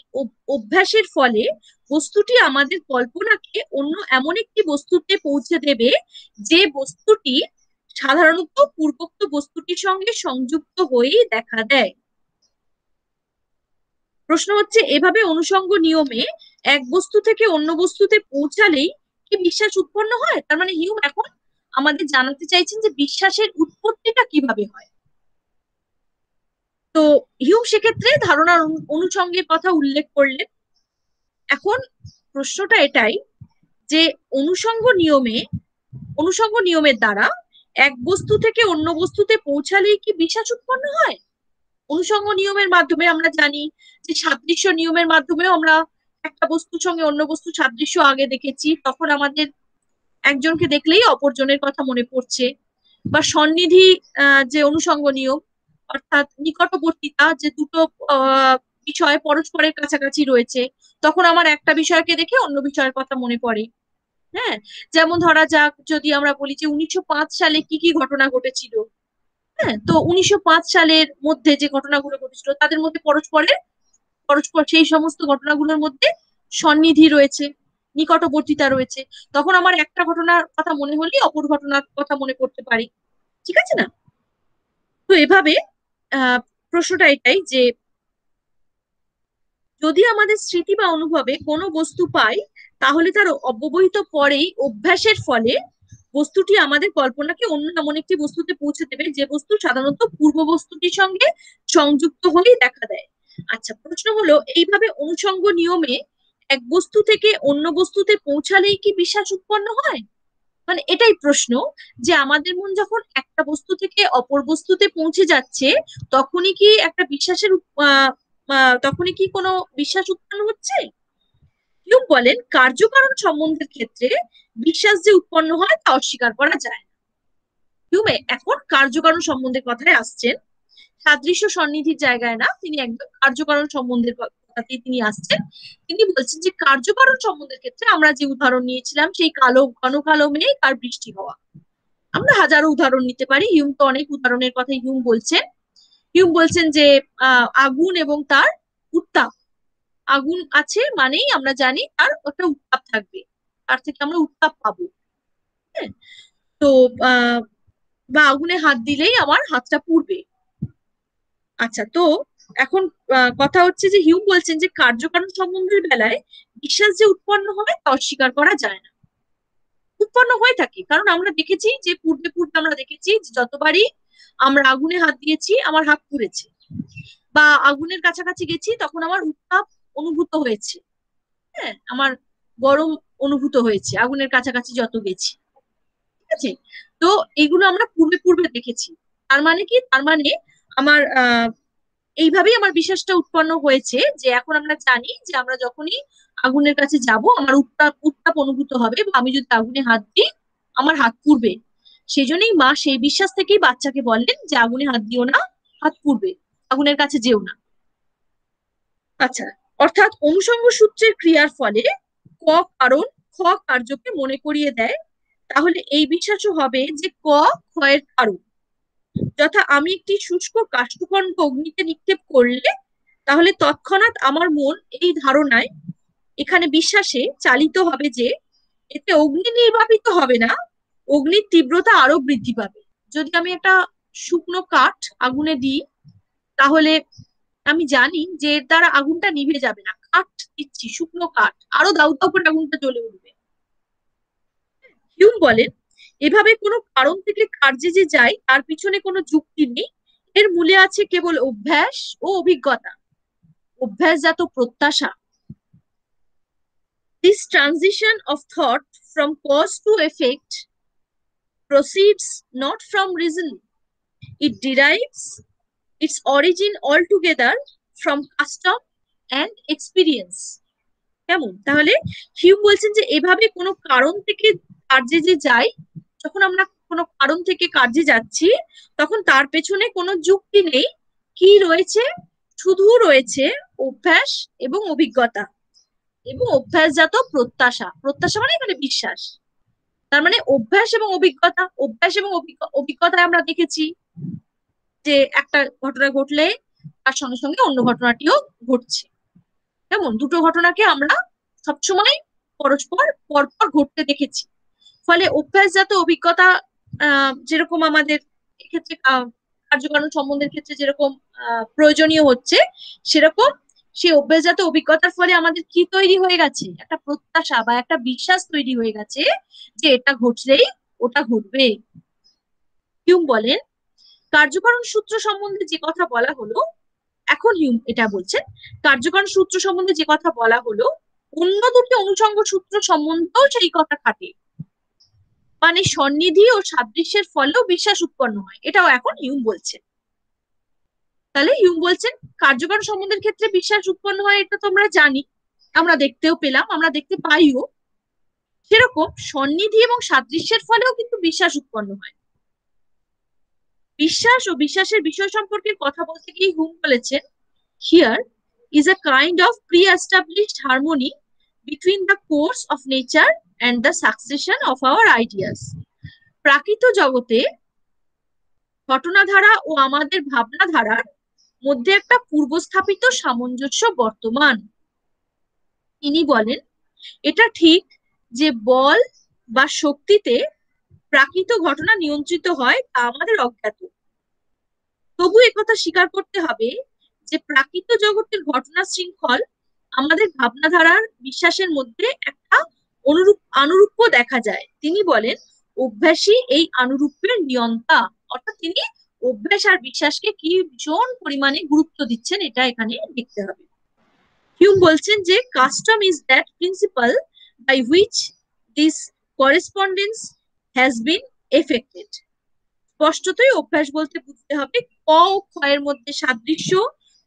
অভ্যাসের ফলে বস্তুটি আমাদের কল্পনাকে অন্য এমন একটি বস্তুতে পৌঁছে দেবে, যে বস্তুটি সাধারণত পূর্বোক্ত বস্তুটির সঙ্গে সংযুক্ত হয়েই দেখা দেয়। প্রশ্ন হচ্ছে, এভাবে অনুষঙ্গ নিয়মে এক বস্তু থেকে অন্য বস্তুতে পৌঁছালেই কি বিশ্বাস উৎপন্ন হয়? তার মানে হিউম এখন আমাদের জানাতে চাইছেন যে বিশ্বাসের উৎপত্তিটা কিভাবে হয়। তো হিউম সেক্ষেত্রে ধারণার অনুষঙ্গের কথা উল্লেখ করলেন। এখন প্রশ্নটা এটাই যে অনুষঙ্গ নিয়মের দ্বারা এক বস্তু থেকে অন্য বস্তুতে পৌঁছালেই কি বিশ্বাস উৎপন্ন হয়? অনুষঙ্গ নিয়মের মাধ্যমে আমরা জানি যে সাদৃশ্য নিয়মের মাধ্যমেও আমরা একটা বস্তুর সঙ্গে অন্য বস্তুর সাদৃশ্য আগে দেখেছি, তখন আমাদের একজনকে দেখলেই অপরজনের কথা মনে পড়ছে। বা সন্নিধি যে অনুষঙ্গ নিয়ম, অর্থাৎ নিকটবর্তিতা, যে দুটো বিষয় পরস্পরের কাছাকাছি রয়েছে, তখন আমার একটা বিষয়কে দেখে অন্য বিষয়ের কথা মনে পড়ে। হ্যাঁ, যেমন ধরা যাক, যদি আমরা বলি যে 1905 সালে কি কি ঘটনা ঘটেছিল। হ্যাঁ, তো 1905 সালের মধ্যে যে ঘটনাগুলো ঘটেছিল তাদের মধ্যে পরস্পর সেই সমস্ত ঘটনাগুলোর মধ্যে সন্নিধি রয়েছে, নিকটবর্তিতা রয়েছে। তখন আমার একটা ঘটনার কথা মনে হলেই অপর ঘটনার কথা মনে করতে পারি। ঠিক আছে না? তো এভাবে আহ প্রশ্নটা এটাই যে যদি আমাদের স্মৃতি বা অনুভবে কোনো বস্তু পাই, তাহলে তার অব্যবহিত পরেই অভ্যাসের ফলে বস্তুটি আমাদের কল্পনাকে অন্য এমন একটি বস্তুতে পৌঁছে দেবে, যে বস্তু সাধারণত পূর্ব বস্তুটির সঙ্গে সংযুক্ত হলেই দেখা দেয়। আচ্ছা, প্রশ্ন হলো, এইভাবে অনুষঙ্গ নিয়মে এক বস্তু থেকে অন্য বস্তুতে পৌঁছালেই কি বিশ্বাস উৎপন্ন হয়? মানে এটাই প্রশ্ন, যে আমাদের মন যখন একটা বস্তু থেকে অপর বস্তুতে পৌঁছে যাচ্ছে, তখনই কি একটা তখনই কি কোনো বিশ্বাস উৎপন্ন হচ্ছে? হিউম বলেন, কার্যকারণ সম্বন্ধের ক্ষেত্রে বিশ্বাস যে উৎপন্ন হয় তা অস্বীকার করা যায় না। হিউমে এখন কার্যকারণ সম্বন্ধের কথায় আসছেন, সাদৃশ্য সন্নিধির জায়গায় না, তিনি একদম কার্যকারণ সম্বন্ধের কথাতেই তিনি আসছেন। তিনি বলছেন যে কার্যকারণ সম্বন্ধের ক্ষেত্রে আমরা যে উদাহরণ নিয়েছিলাম, সেই ঘন কালো মেঘ আর বৃষ্টি হওয়া, আমরা হাজারো উদাহরণ নিতে পারি। হিউম তো অনেক উদাহরণের কথা হিউম বলছেন যে আগুন এবং তার উত্তাপ। আগুন আছে মানেই আমরা জানি তার একটা উত্তাপ থাকবে, তার থেকে আমরা উত্তাপ পাবো। হ্যাঁ, তো আহ বা আগুনে হাত দিলেই আমার হাতটা পুড়বে। আচ্ছা, তো এখন কথা হচ্ছে যে হিউম বলছেন যে কার্যকারণ সম্বন্ধের বেলায় বিশ্বাস যে উৎপন্ন হয় তা অস্বীকার করা যায় না। উৎপন্ন হয়ে থাকে, কারণ আমরা দেখেছি যে পূর্বে পূর্বে আমরা দেখেছি যে যতবারই আমরা আগুনে হাত দিয়েছি আমার হাত পুড়েছে, বা আগুনের কাছাকাছি গেছি তখন আমার উত্তাপ অনুভূত হয়েছে। হ্যাঁ, আমার গরম অনুভূত হয়েছে আগুনের কাছাকাছি যত গেছি। ঠিক আছে, তো এগুলো আমরা পূর্বে পূর্বে দেখেছি। তার মানে কি, তার মানে আমার এইভাবেই আমার বিশ্বাসটা উৎপন্ন হয়েছে যে এখন আমরা জানি যে আমরা যখনই আগুনের কাছে যাব আমার উত্তাপ উত্তাপ অনুভূত হবে, বা আমি যদি আগুনে হাত দিই আমার হাত পুড়বে। সেজন্যই মা সেই বিশ্বাস থেকেই বাচ্চাকে বললেন যে আগুনে হাত দিও না, হাত পুড়বে, আগুনের কাছে যেও না। আচ্ছা, অর্থাৎ অনুষঙ্গ সূত্রের ক্রিয়ার ফলে ক কারণ খ কার্যকে মনে করিয়ে দেয়, তাহলে এই বিশ্বাসও হবে যে ক ক্ষয়ের কারণ। যথা আমি একটি শুষ্ক কাষ্ঠখণ্ড অগ্নিতে নিক্ষেপ করলে তাহলে তৎক্ষণাৎ আমার মন এই ধারণায়, এখানে বিশ্বাসে চালিত হবে যে এতে অগ্নি নির্বাপিত হবে না, অগ্নির তীব্রতা আরো বৃদ্ধি পাবে। যদি আমি একটা শুকনো কাঠ আগুনে দিই, তাহলে আমি জানি যে এর দ্বারা আগুনটা নিভে যাবে না, কাঠ দিচ্ছি শুকনো কাঠ, আরো দাউ দাউ করে আগুনটা জ্বলে উঠবে। হিউম বলেন, এভাবে কোনো কারণ থেকে কার্যে যে যাই তার পিছনে কোনো যুক্তি নেই, এর মূলে আছে কেবল অভ্যাস ও অভিজ্ঞতা, অভ্যাসজাত প্রত্যাশা। This transition of thought from cause to effect proceeds not from reason. It derives its origin altogether from custom and experience. কেমন? তাহলে হিউম বলছেন যে এভাবে কোনো কারণ থেকে কার্যে যে যাই, যখন আমরা কোনো কারণ থেকে কার্যে যাচ্ছি তখন তার পেছনে কোনো যুক্তি নেই, কি রয়েছে? শুধু রয়েছে অভ্যাস এবং অভিজ্ঞতা এবং অভ্যাসজাত প্রত্যাশা। প্রত্যাশা মানে এখানে বিশ্বাস। তার মানে অভ্যাস এবং অভিজ্ঞতা, অভ্যাস এবং অভিজ্ঞতায় আমরা দেখেছি যে একটা ঘটনা ঘটলে তার সঙ্গে সঙ্গে অন্য ঘটনাটিও ঘটছে। কেমন? দুটো ঘটনাকে আমরা সবসময় পরস্পর পরপর ঘটতে দেখেছি। ফলে অভ্যাসজাত অভিজ্ঞতা যেরকম আমাদের এক্ষেত্রে কার্যকারণ সম্বন্ধের ক্ষেত্রে যেরকম প্রয়োজনীয় হচ্ছে, সেরকম সেই অভ্যাসজাত অভিজ্ঞতার ফলে আমাদের কি তৈরি হয়ে গেছে? একটা প্রত্যাশা বা একটা বিশ্বাস তৈরি হয়ে গেছে যে এটা ঘটলেই ওটা ঘটবে। হিউম বলেন, কার্যকারণ সূত্র সম্বন্ধে যে কথা বলা হলো, এখন হিউম এটা বলছেন, কার্যকারণ সূত্র সম্বন্ধে যে কথা বলা হলো অন্য দুটি অনুষঙ্গ সূত্র সম্বন্ধেও সেই কথা খাটে। মানে সন্নিধি ও সাদৃশ্যের ফলেও বিশ্বাস উৎপন্ন হয়, এটাও এখন হিউম বলছেন। তাহলে হিউম বলছেন কার্যকারণ সম্বন্ধের ক্ষেত্রে বিশ্বাস উৎপন্ন হয়, এটা তো আমরা জানি, আমরা দেখতেও পেলাম, আমরা দেখতে পাইও। সেরকম সন্নিধি এবং সাদৃশ্যের ফলেও কিন্তু বিশ্বাস উৎপন্ন হয়। বিশ্বাস ও বিশ্বাসের বিষয় সম্পর্কে কথা বলতে গিয়ে হুম বলেছেন, here is a kind of pre established harmony between the course of nature and the succession of our ideas. প্রাকৃত জগতে ঘটনাধারা ও আমাদের ভাবনাধারার মধ্যে একটা পূর্বস্থাপিত সামঞ্জস্য বর্তমান। তিনি বলেন, এটা ঠিক যে বল বা শক্তিতে প্রাকৃত ঘটনা নিয়ন্ত্রিত হয় তা আমাদের অজ্ঞাত। তবু একথা স্বীকার করতে হবে যে প্রাকৃত জগতের ঘটনা শৃঙ্খল আমাদের ভাবনাধারার বিশ্বাসের মধ্যে একটা আনুরূপ্য দেখা যায়। তিনি বলেন, অভ্যাসই এই আনুরূপ্যের নিয়ন্তা। অর্থাৎ তিনি অভ্যাস আর বিশ্বাসকে কি ভীষণ পরিমাণে গুরুত্ব দিচ্ছেন, এটা এখানে দেখতে হবে। হিউম বলছেন যে custom is that principle by which this correspondence has been effected. স্পষ্টতই অভ্যাস বলতে বুঝতে হবে ক ও ক্ষয়ের মধ্যে সাদৃশ্য,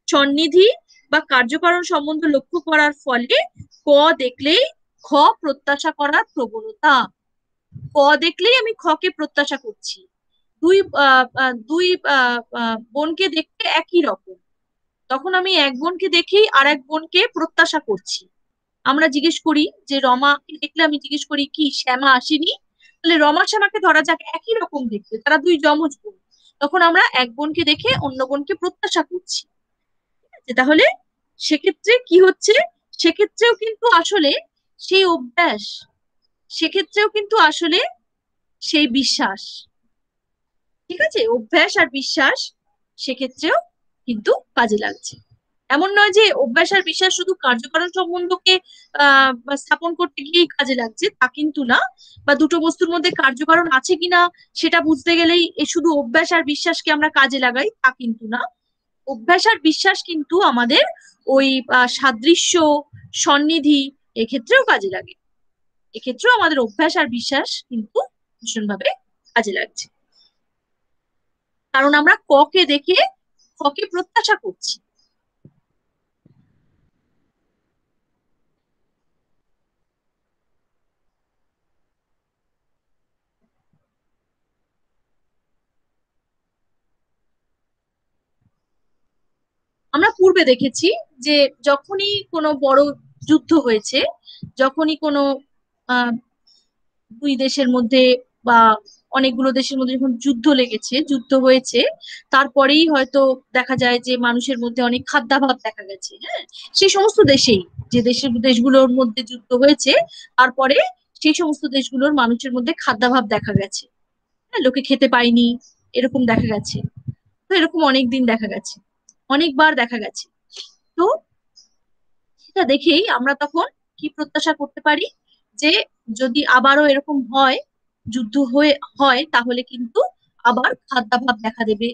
সন্নিধি বা কার্যকারণ সম্বন্ধ লক্ষ্য করার ফলে ক দেখলেই খ প্রত্যাশা করার প্রবণতা। ক দেখলেই আমি খকে প্রত্যাশা করছি। দুই দুই বোনকে দেখতে একই রকম, তখন আমি এক বোনকে দেখেই আর এক বোনকে প্রত্যাশা করছি। আমরা জিজ্ঞেস করি যে রমাকে দেখলে আমি জিজ্ঞেস করি কি শ্যামা আসেনি? তাহলে রমা শ্যামাকে ধরা যাক একই রকম দেখতে, তারা দুই যমজ বোন, তখন আমরা এক বোনকে দেখে অন্য বোনকে প্রত্যাশা করছি। ঠিক আছে? তাহলে সেক্ষেত্রে কি হচ্ছে? সেক্ষেত্রেও কিন্তু আসলে সেই অভ্যাস, সেক্ষেত্রেও কিন্তু আসলে সেই বিশ্বাস। ঠিক আছে? অভ্যাস আর বিশ্বাস সেক্ষেত্রেও কিন্তু কাজে লাগছে। এমন নয় যে অভ্যাস আর বিশ্বাস শুধু কার্যকারণ সম্বন্ধকে স্থাপন করতে গিয়েই কাজে লাগছে, তা কিন্তু না। বা দুটো বস্তুর মধ্যে কার্যকারণ আছে কিনা সেটা বুঝতে গেলেই শুধু অভ্যাস আর বিশ্বাসকে আমরা কাজে লাগাই, তা কিন্তু না। অভ্যাস আর বিশ্বাস কিন্তু আমাদের ওই সাদৃশ্য, সন্নিধি এক্ষেত্রেও কাজে লাগে। এক্ষেত্রেও আমাদের অভ্যাস আর বিশ্বাস কিন্তু ভীষণভাবে কাজে লাগছে, কারণ আমরা ককে দেখে খকে প্রত্যাশা করছি। আমরা পূর্বে দেখেছি যে যখনই কোনো বড় যুদ্ধ হয়েছে, যখনই কোনো আহ দুই দেশের মধ্যে বা অনেকগুলো দেশের মধ্যে যখন যুদ্ধ লেগেছে, যুদ্ধ হয়েছে, তারপরেই হয়তো দেখা যায় যে মানুষের মধ্যে অনেক খাদ্যাভাব দেখা গেছে। হ্যাঁ, সেই সমস্ত দেশেই, যে দেশগুলোর মধ্যে যুদ্ধ হয়েছে, তারপরে সেই সমস্ত দেশগুলোর মানুষের মধ্যে খাদ্যাভাব দেখা গেছে। হ্যাঁ, লোকে খেতে পায়নি, এরকম দেখা গেছে। তো এরকম অনেক দিন দেখা গেছে, অনেকবার দেখা গেছে। তো সেটা দেখেই আমরা তখন কি প্রত্যাশা করতে পারি যে যদি আবারও এরকম হয় যুদ্ধ হয় তাহলে কিন্তু আবার খাদ্যাভাব দেখা দেবে,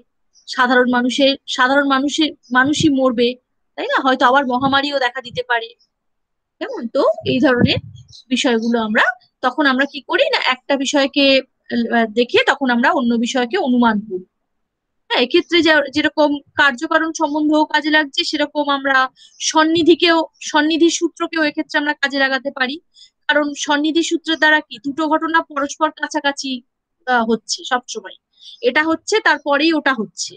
সাধারণ মানুষই মরবে, তাই না? হয়তো আবার মহামারীও দেখা দিতে পারে। কেমন তো এই ধরনের বিষয়গুলো তখন আমরা কি করি না, একটা বিষয়কে দেখে তখন আমরা অন্য বিষয়কে অনুমান করি। হ্যাঁ, এক্ষেত্রে যেরকম কার্যকারণ সম্বন্ধও কাজে লাগছে, সেরকম আমরা সন্নিধিকেও সন্নিধি সূত্রকেও এক্ষেত্রে আমরা কাজে লাগাতে পারি। কারণ সন্নিধি সূত্রের দ্বারা কি দুটো ঘটনা পরস্পর কাছাকাছি হচ্ছে সবসময়, এটা হচ্ছে তারপরেই ওটা হচ্ছে।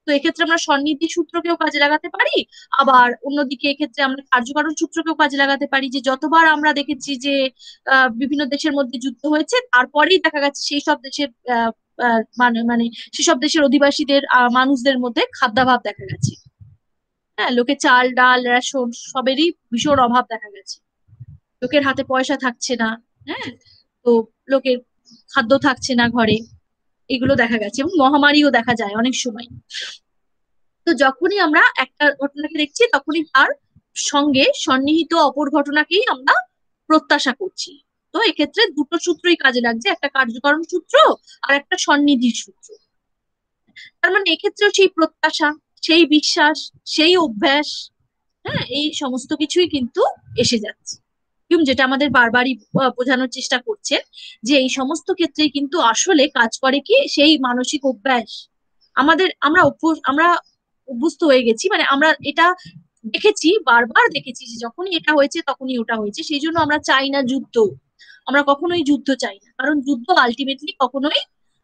তো এক্ষেত্রে আমরা সন্নিধি সূত্রকেও কাজে লাগাতে পারি, আবার অন্যদিকে এক্ষেত্রে আমরা কার্যকারণ সূত্রকেও কাজে লাগাতে পারি। যে যতবার আমরা দেখেছি যে বিভিন্ন দেশের মধ্যে যুদ্ধ হয়েছে, তারপরেই দেখা গেছে সেই সব দেশের মানে মানে সেসব দেশের অধিবাসীদের মানুষদের মধ্যে খাদ্যাভাব দেখা গেছে। হ্যাঁ, লোকে চাল ডাল রেশন সবেরই ভীষণ অভাব দেখা গেছে, লোকের হাতে পয়সা থাকছে না। হ্যাঁ, তো লোকের খাদ্য থাকছে না ঘরে, এগুলো দেখা গেছে, এবং মহামারীও দেখা যায় অনেক সময়। তো যখনই আমরা একটা ঘটনাকে দেখছি, তখনই তার সঙ্গে সন্নিহিত অপর ঘটনাকেই আমরা প্রত্যাশা করছি। তো এক্ষেত্রে দুটো সূত্রই কাজে লাগছে, একটা কার্যকারণ সূত্র আর একটা সন্নিধির সূত্র। তার মানে এক্ষেত্রেও সেই প্রত্যাশা, সেই বিশ্বাস, সেই অভ্যাস, হ্যাঁ, এই সমস্ত কিছুই কিন্তু এসে যাচ্ছে। হুম যেটা আমাদের বারবারই বোঝানোর চেষ্টা করছেন, যে এই সমস্ত ক্ষেত্রেই কিন্তু আসলে কাজ করে কি সেই মানসিক অভ্যাস। আমরা অভ্যস্ত হয়ে গেছি, মানে আমরা এটা দেখেছি, বারবার দেখেছি যে যখনই এটা হয়েছে তখনই ওটা হয়েছে, সেই জন্য আমরা চাই না যুদ্ধ। আমরা কখনোই যুদ্ধ চাই না, কারণ যুদ্ধ আলটিমেটলি কখনোই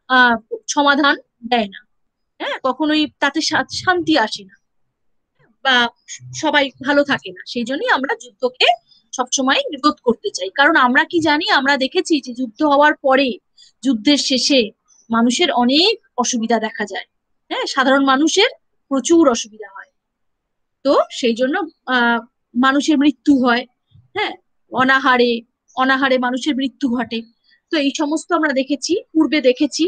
আহ সমাধান দেয় না। হ্যাঁ, কখনোই তাতে শান্তি আসে না, বা সবাই ভালো থাকে না। সেই জন্যই আমরা যুদ্ধকে সবসময় রোধ করতে চাই। কারণ আমরা কি জানি, আমরা দেখেছি যে যুদ্ধ হওয়ার পরে, যুদ্ধের শেষে মানুষের অনেক অসুবিধা দেখা যায়। হ্যাঁ, সাধারণ মানুষের প্রচুর অসুবিধা হয়। তো সেই জন্য আহ মানুষের মৃত্যু হয়। হ্যাঁ, অনাহারে অনাহারে মানুষের মৃত্যু ঘটে। তো এই সমস্ত আমরা দেখেছি, পূর্বে দেখেছি।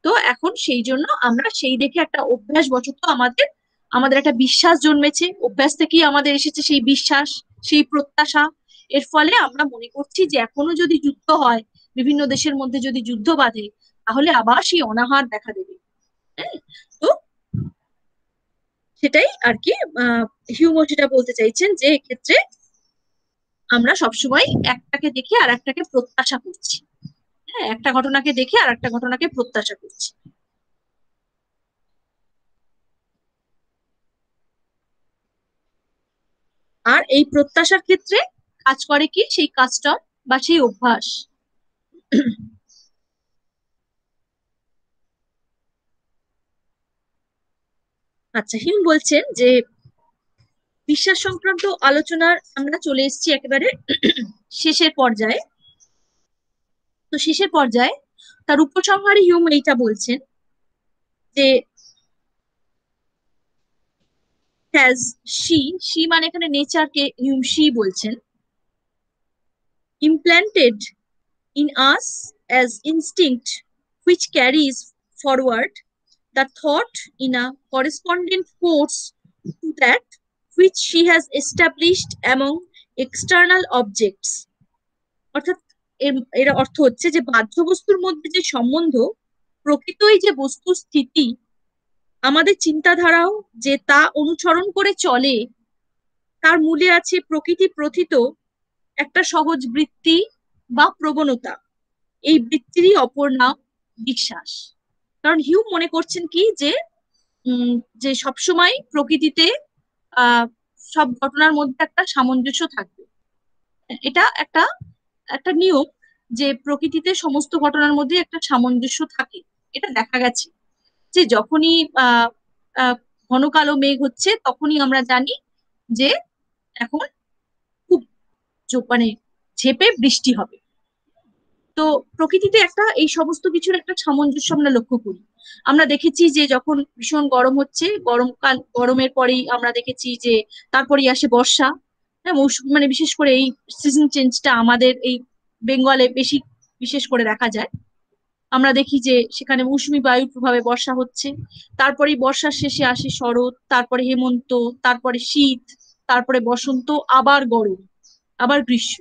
তো এখন সেই জন্য আমরা সেই দেখে একটা অভ্যাস বশত আমাদের আমাদের একটা বিশ্বাস জন্মেছে, অভ্যাস থেকেই আমাদের এসেছে সেই বিশ্বাস, সেই প্রত্যাশা। এর ফলে আমরা মনে করছি যে এখনো যদি যুদ্ধ হয়, বিভিন্ন দেশের মধ্যে যদি যুদ্ধ বাঁধে, তাহলে আবার সেই অনাহার দেখা দেবে। হ্যাঁ, তো সেটাই আর কি হিউমো সেটা বলতে চাইছেন, যে এক্ষেত্রে আমরা সবসময় একটাকে দেখে আর একটাকে প্রত্যাশা করছি। হ্যাঁ, একটা ঘটনাকে দেখে আর একটা ঘটনাকে প্রত্যাশা করছি। আর এই প্রত্যাশার ক্ষেত্রে কাজ করে কি সেই কাজটা বা সেই অভ্যাস। আচ্ছা, হিউম বলছেন যে বিশ্বাস সংক্রান্ত আলোচনার আমরা চলে এসেছি একেবারে শেষের পর্যায়ে। তো শেষের পর্যায়ে তার উপসংহারে হিউম এইটা বলছেন যে হ্যাজ শি মানে এখানে নেচারকে হিউম শি বলছেন, implanted in us as instinct which carries forward the thought in a corresponding force to that which she has established among external objects। অর্থাৎ এর অর্থ হচ্ছে যে বাহ্য বস্তুর মধ্যে যে সম্বন্ধ, প্রকৃতই যে বস্তুর স্থিতি, আমাদের চিন্তাধারাও যে তা অনুসরণ করে চলে, তার মূলে আছে প্রকৃতি প্রথিত একটা সহজ বৃত্তি বা প্রবণতা। এই বৃত্তিরই অপর নাম বিশ্বাস। কারণ হিউম মনে করছেন কি যে যে সবসময় প্রকৃতিতে আহ সব ঘটনার মধ্যে একটা সামঞ্জস্য থাকবে। এটা একটা একটা নিয়ম, যে প্রকৃতিতে সমস্ত ঘটনার মধ্যে একটা সামঞ্জস্য থাকে। এটা দেখা গেছে যে যখনই আহ আহ, ঘন কালো মেঘ হচ্ছে, তখনই আমরা জানি যে এখন খুব মানে ঝেঁপে বৃষ্টি হবে। তো প্রকৃতিতে একটা এই সমস্ত কিছুর একটা সামঞ্জস্য আমরা লক্ষ্য করি। আমরা দেখেছি যে যখন ভীষণ গরম হচ্ছে, গরমের পরেই আমরা দেখেছি যে তারপরেই আসে বর্ষা। হ্যাঁ, মৌসুম মানে বিশেষ করে এই সিজন চেঞ্জটা আমাদের এই বেঙ্গলে বেশি বিশেষ করে দেখা যায়। আমরা দেখি যে সেখানে মৌসুমী বায়ুর প্রভাবে বর্ষা হচ্ছে, তারপরে বর্ষার শেষে আসে শরৎ, তারপরে হেমন্ত, তারপরে শীত, তারপরে বসন্ত, আবার গরম, আবার গ্রীষ্ম।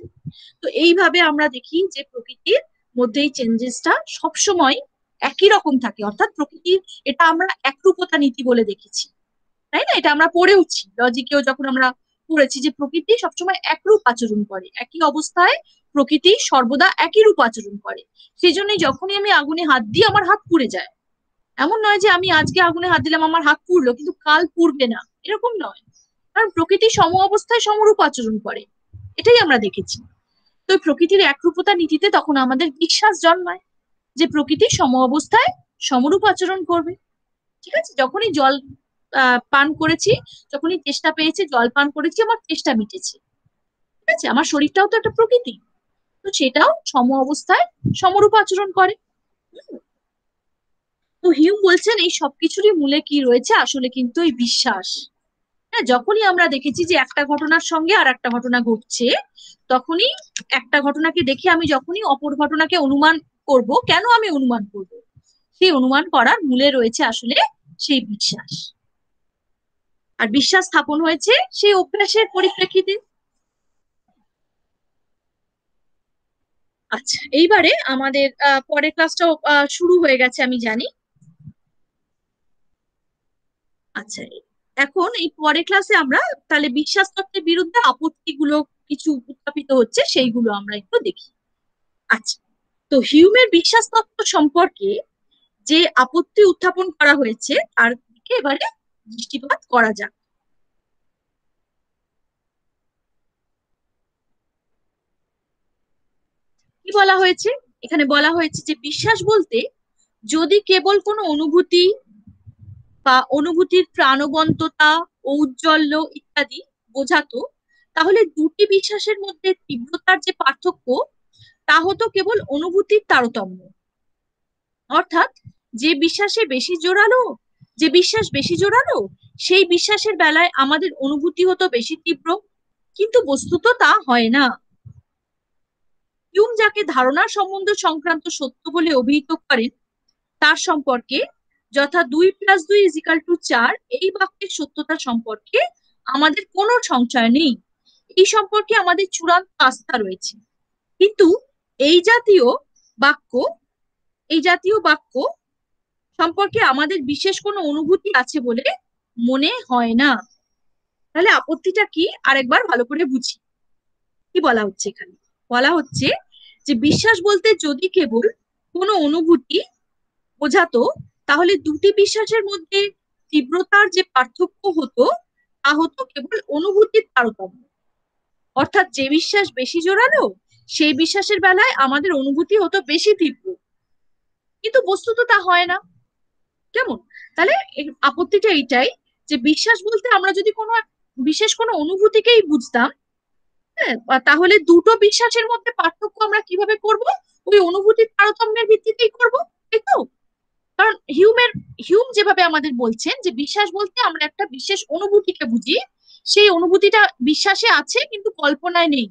তো এইভাবে আমরা দেখি যে প্রকৃতির মধ্যে এই চেঞ্জেসটা সবসময় একই রকম থাকে, অর্থাৎ প্রকৃতির এটা আমরা একরূপতা নীতি বলে দেখেছি, তাই না? এটা আমরা পড়েওছি লজিকেও, যখন আমরা পড়েছি যে প্রকৃতি সবসময় একরূপ আচরণ করে, একই অবস্থায় প্রকৃতি সর্বদা একই রূপ আচরণ করে। সেই জন্যই যখনই আমি আগুনে হাত দিই আমার হাত পুড়ে যায়। এমন নয় যে আমি আজকে আগুনে হাত দিলাম আমার হাত পুড়লো কিন্তু কাল পুড়বে না, এরকম নয়। কারণ প্রকৃতি সম অবস্থায় সমরূপ আচরণ করে, এটাই আমরা দেখেছি। তো এই প্রকৃতির একরূপতা নীতিতে তখন আমাদের বিশ্বাস জন্মায় যে প্রকৃতি সম অবস্থায় সমরূপ আচরণ করবে। ঠিক আছে, যখনই জল পান করেছি, যখনই তেষ্টা পেয়েছি, জল পান করেছি, আমার তেষ্টা মিটেছে। ঠিক আছে, আমার শরীরটাও তো একটা প্রকৃতি, তো সেটাও সম অবস্থায় সমরূপ আচরণ করে। তো হিউম বলছেন এই সবকিছুরই মূলে কি রয়েছে, আসলে কিন্তু এই বিশ্বাস। হ্যাঁ, যখনই আমরা দেখেছি যে একটা ঘটনার সঙ্গে আর একটা ঘটনা ঘটছে, তখনই একটা ঘটনাকে দেখে আমি যখনই অপর ঘটনাকে অনুমান করব, কেন আমি অনুমান করব? সেই অনুমান করার মূলে রয়েছে আসলে সেই বিশ্বাস। আর বিশ্বাস স্থাপন হয়েছে সেই অভ্যাসের পরিপ্রেক্ষিতে। আচ্ছা, এইবারে আমাদের পরের ক্লাসটাও শুরু হয়ে গেছে আমি জানি। আচ্ছা, এখন এই পরের ক্লাসে আমরা তাহলে বিশ্বাস তত্ত্বের বিরুদ্ধে আপত্তিগুলো কিছু উত্থাপিত হচ্ছে সেইগুলো আমরা একটু দেখি। আচ্ছা, তো হিউমের বিশ্বাস তত্ত্ব সম্পর্কে যে আপত্তি উত্থাপন করা হয়েছে তার দিকে এবারে দৃষ্টিপাত করা যাক। কি বলা হয়েছে? এখানে বলা হয়েছে যে বিশ্বাস বলতে যদি কেবল কোনো অনুভূতি বা অনুভূতির প্রাণবন্ততা, ঔজ্জ্বল্য ইত্যাদি বোঝাতো, তাহলে দুটি বিশ্বাসের মধ্যে তীব্রতার যে পার্থক্য তা হতো কেবল অনুভূতির তারতম্য। অর্থাৎ যে বিশ্বাসে বেশি জোরালো, যে বিশ্বাস বেশি জোরালো, সেই বিশ্বাসের বেলায় আমাদের অনুভূতি হতো বেশি তীব্র, কিন্তু বস্তুত তা হয় না। হিউম যাকে ধারণার সম্বন্ধ সংক্রান্ত সত্য বলে অভিহিত করেন, তার সম্পর্কে যথা 2+2=4 এই বাক্যের সত্যতা সম্পর্কে আমাদের কোনো সংশয় নেই। এই সম্পর্কে আমাদের চূড়ান্ত আস্থা রয়েছে। কিন্তু এই জাতীয় বাক্য এই জাতীয় বাক্য সম্পর্কে আমাদের বিশেষ কোনো অনুভূতি আছে বলে মনে হয় না। তাহলে আপত্তিটা কি আরেকবার ভালো করে বুঝি। কি বলা হচ্ছে এখানে? বলা হচ্ছে যে বিশ্বাস বলতে যদি কেবল কোনো অনুভূতি বোঝাতো, তাহলে দুটি বিশ্বাসের মধ্যে তীব্রতার যে পার্থক্য হতো তা হতো কেবল অনুভূতির তারতম্য। অর্থাৎ যে বিশ্বাস বেশি জোরালো সেই বিশ্বাসের বেলায় আমাদের অনুভূতি হতো বেশি তীব্র, কিন্তু বস্তুত তা হয় না। কেমন? তাহলে আপত্তিটা এইটাই যে বিশ্বাস বলতে আমরা যদি কোনো বিশেষ কোনো অনুভূতিকেই বুঝতাম, হ্যাঁ, তাহলে দুটো বিশ্বাসের মধ্যে পার্থক্য আমরা কিভাবে করব? ওই অনুভূতির তারতম্যের ভিত্তিতেই করব, তাই তো? কারণ হিউম যেভাবে আমাদের বলছেন যে বিশ্বাস বলতে আমরা একটা বিশেষ অনুভূতিকে বুঝি, সেই অনুভূতিটা বিশ্বাসে আছে কিন্তু কল্পনায় নেই,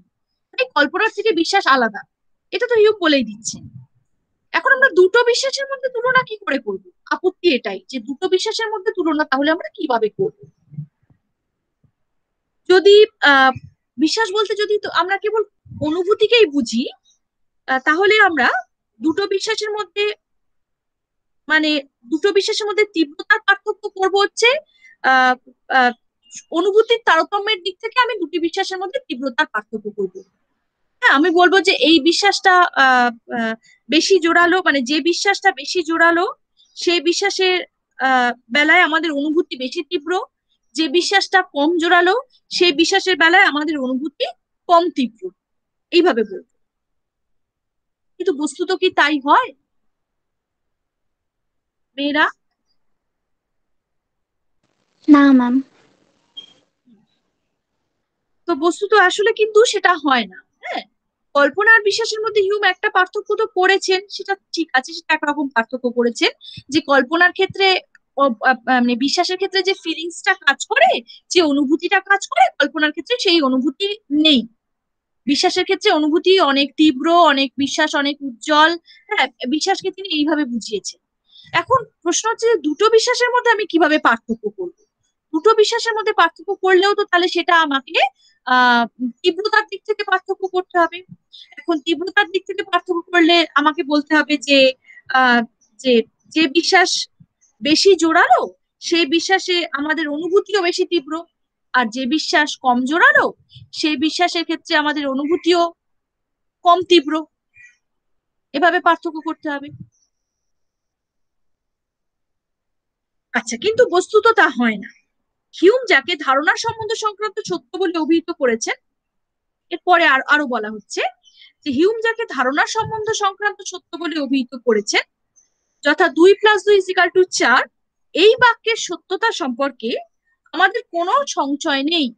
তাই কল্পনার থেকে বিশ্বাস আলাদা। এটা তো হিউম বলেই দিচ্ছেন। এখন আমরা দুটো বিশ্বাসের মধ্যে তুলনা কি করে করব? আপত্তি এটাই যে দুটো বিশ্বাসের মধ্যে তুলনা তাহলে আমরা কিভাবে করব? যদি আহ বিশ্বাস বলতে যদি আমরা কেবল অনুভূতিকেই বুঝি, তাহলে আমরা দুটো বিশ্বাসের মধ্যে মানে দুটো বিশ্বাসের মধ্যে তীব্রতার পার্থক্য করব হচ্ছে আহ আহ, অনুভূতির তারতম্যের দিক থেকে আমি দুটি বিশ্বাসের মধ্যে তীব্রতার পার্থক্য করব। হ্যাঁ, আমি বলবো যে এই বিশ্বাসটা আহ আহ, বেশি জোরালো, মানে যে বিশ্বাসটা বেশি জোরালো সেই বিশ্বাসের বেলায় আমাদের অনুভূতি বেশি তীব্র, যে বিশ্বাসটা কম জোরালো সেই বিশ্বাসের বেলায় আমাদের অনুভূতি কম তীব্র, এইভাবে বলবো। কিন্তু বস্তুত কি তাই হয় মেয়েরা? না ম্যাম। তো বস্তুত আসলে কিন্তু সেটা হয় না। হ্যাঁ, কল্পনা আর বিশ্বাসের মধ্যে হিউম একটা পার্থক্য তো করেছেন, সেটা ঠিক আছে, সেটা একরকম পার্থক্য করেছেন যে কল্পনার ক্ষেত্রে মানে বিশ্বাসের ক্ষেত্রে যে ফিলিংসটা কাজ করে, যে অনুভূতিটা কাজ করে, কল্পনার ক্ষেত্রে সেই অনুভূতি নেই। বিশ্বাসের ক্ষেত্রে অনুভূতি অনেক তীব্র, অনেক বিশ্বাস অনেক উজ্জ্বল। হ্যাঁ, বিশ্বাসকে তিনি এইভাবে বুঝিয়েছেন। এখন প্রশ্ন হচ্ছে যে দুটো বিশ্বাসের মধ্যে আমি কিভাবে পার্থক্য করব? দুটো বিশ্বাসের মধ্যে পার্থক্য করলেও তো তাহলে সেটা আমাকে আহ তীব্রতার দিক থেকে পার্থক্য করতে হবে। এখন তীব্রতার দিক থেকে পার্থক্য করলে আমাকে বলতে হবে যে আহ যে যে বিশ্বাস বেশি জোরালো সেই বিশ্বাসে আমাদের অনুভূতিও বেশি তীব্র, আর যে বিশ্বাস কম জোরালো সেই বিশ্বাসের ক্ষেত্রে আমাদের অনুভূতিও কম তীব্র। এভাবে পার্থক্য করতে হবে। আচ্ছা, কিন্তু বস্তুত তা হয় না। হিউম যাকে ধারণার সম্বন্ধ সংক্রান্ত সত্য বলে অভিহিত করেছেন, এরপরে আরো বলা হচ্ছে যে হিউম যাকে ধারণার সম্বন্ধ সংক্রান্ত সত্য বলে অভিহিত করেছেন, যথা 2+2=4, এই বাক্যের সত্যতা সম্পর্কে আমাদের কোনো সংশয় নেই।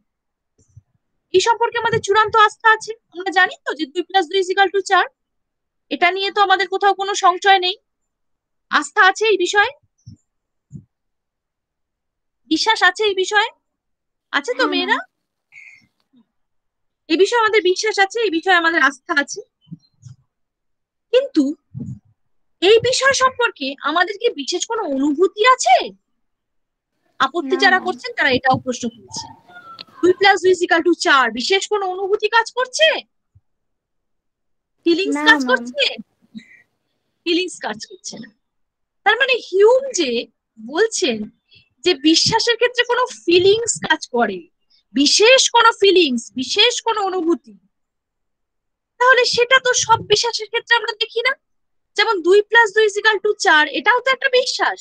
এই সম্পর্কে আমাদের চূড়ান্ত আস্থা আছে। আমরা জানি তো যে 2+2=4, এটা নিয়ে তো আমাদের কোথাও কোনো সংশয় নেই, আস্থা আছে এই বিষয়ে, বিশ্বাস আছে এই বিষয়ে, আছে তো হ্যাঁ ম্যাম। মেয়েরা? এই বিষয়ে আমাদের বিশ্বাস আছে, এই বিষয়ে আমাদের আস্থা আছে। কিন্তু এই বিষয় সম্পর্কে আমাদের কি বিশেষ কোনো অনুভূতি আছে? আপত্তি না যারা ম্যাম। করছেন তারা এটাও প্রশ্ন করছেন। 2+2=4, বিশেষ কোনো অনুভূতি কাজ করছে? ফিলিংস না কাজ ম্যাম। করছে? ফিলিংস কাজ করছে না। তার মানে হিউম যে বলছেন যে বিশ্বাসের ক্ষেত্রে কোনো ফিলিংস কাজ করে, বিশেষ কোনো ফিলিংস, বিশেষ কোনো অনুভূতি, তাহলে সেটা তো সব বিশ্বাসের ক্ষেত্রে আমরা দেখি না। যেমন 2+2=4, এটাও তো একটা বিশ্বাস,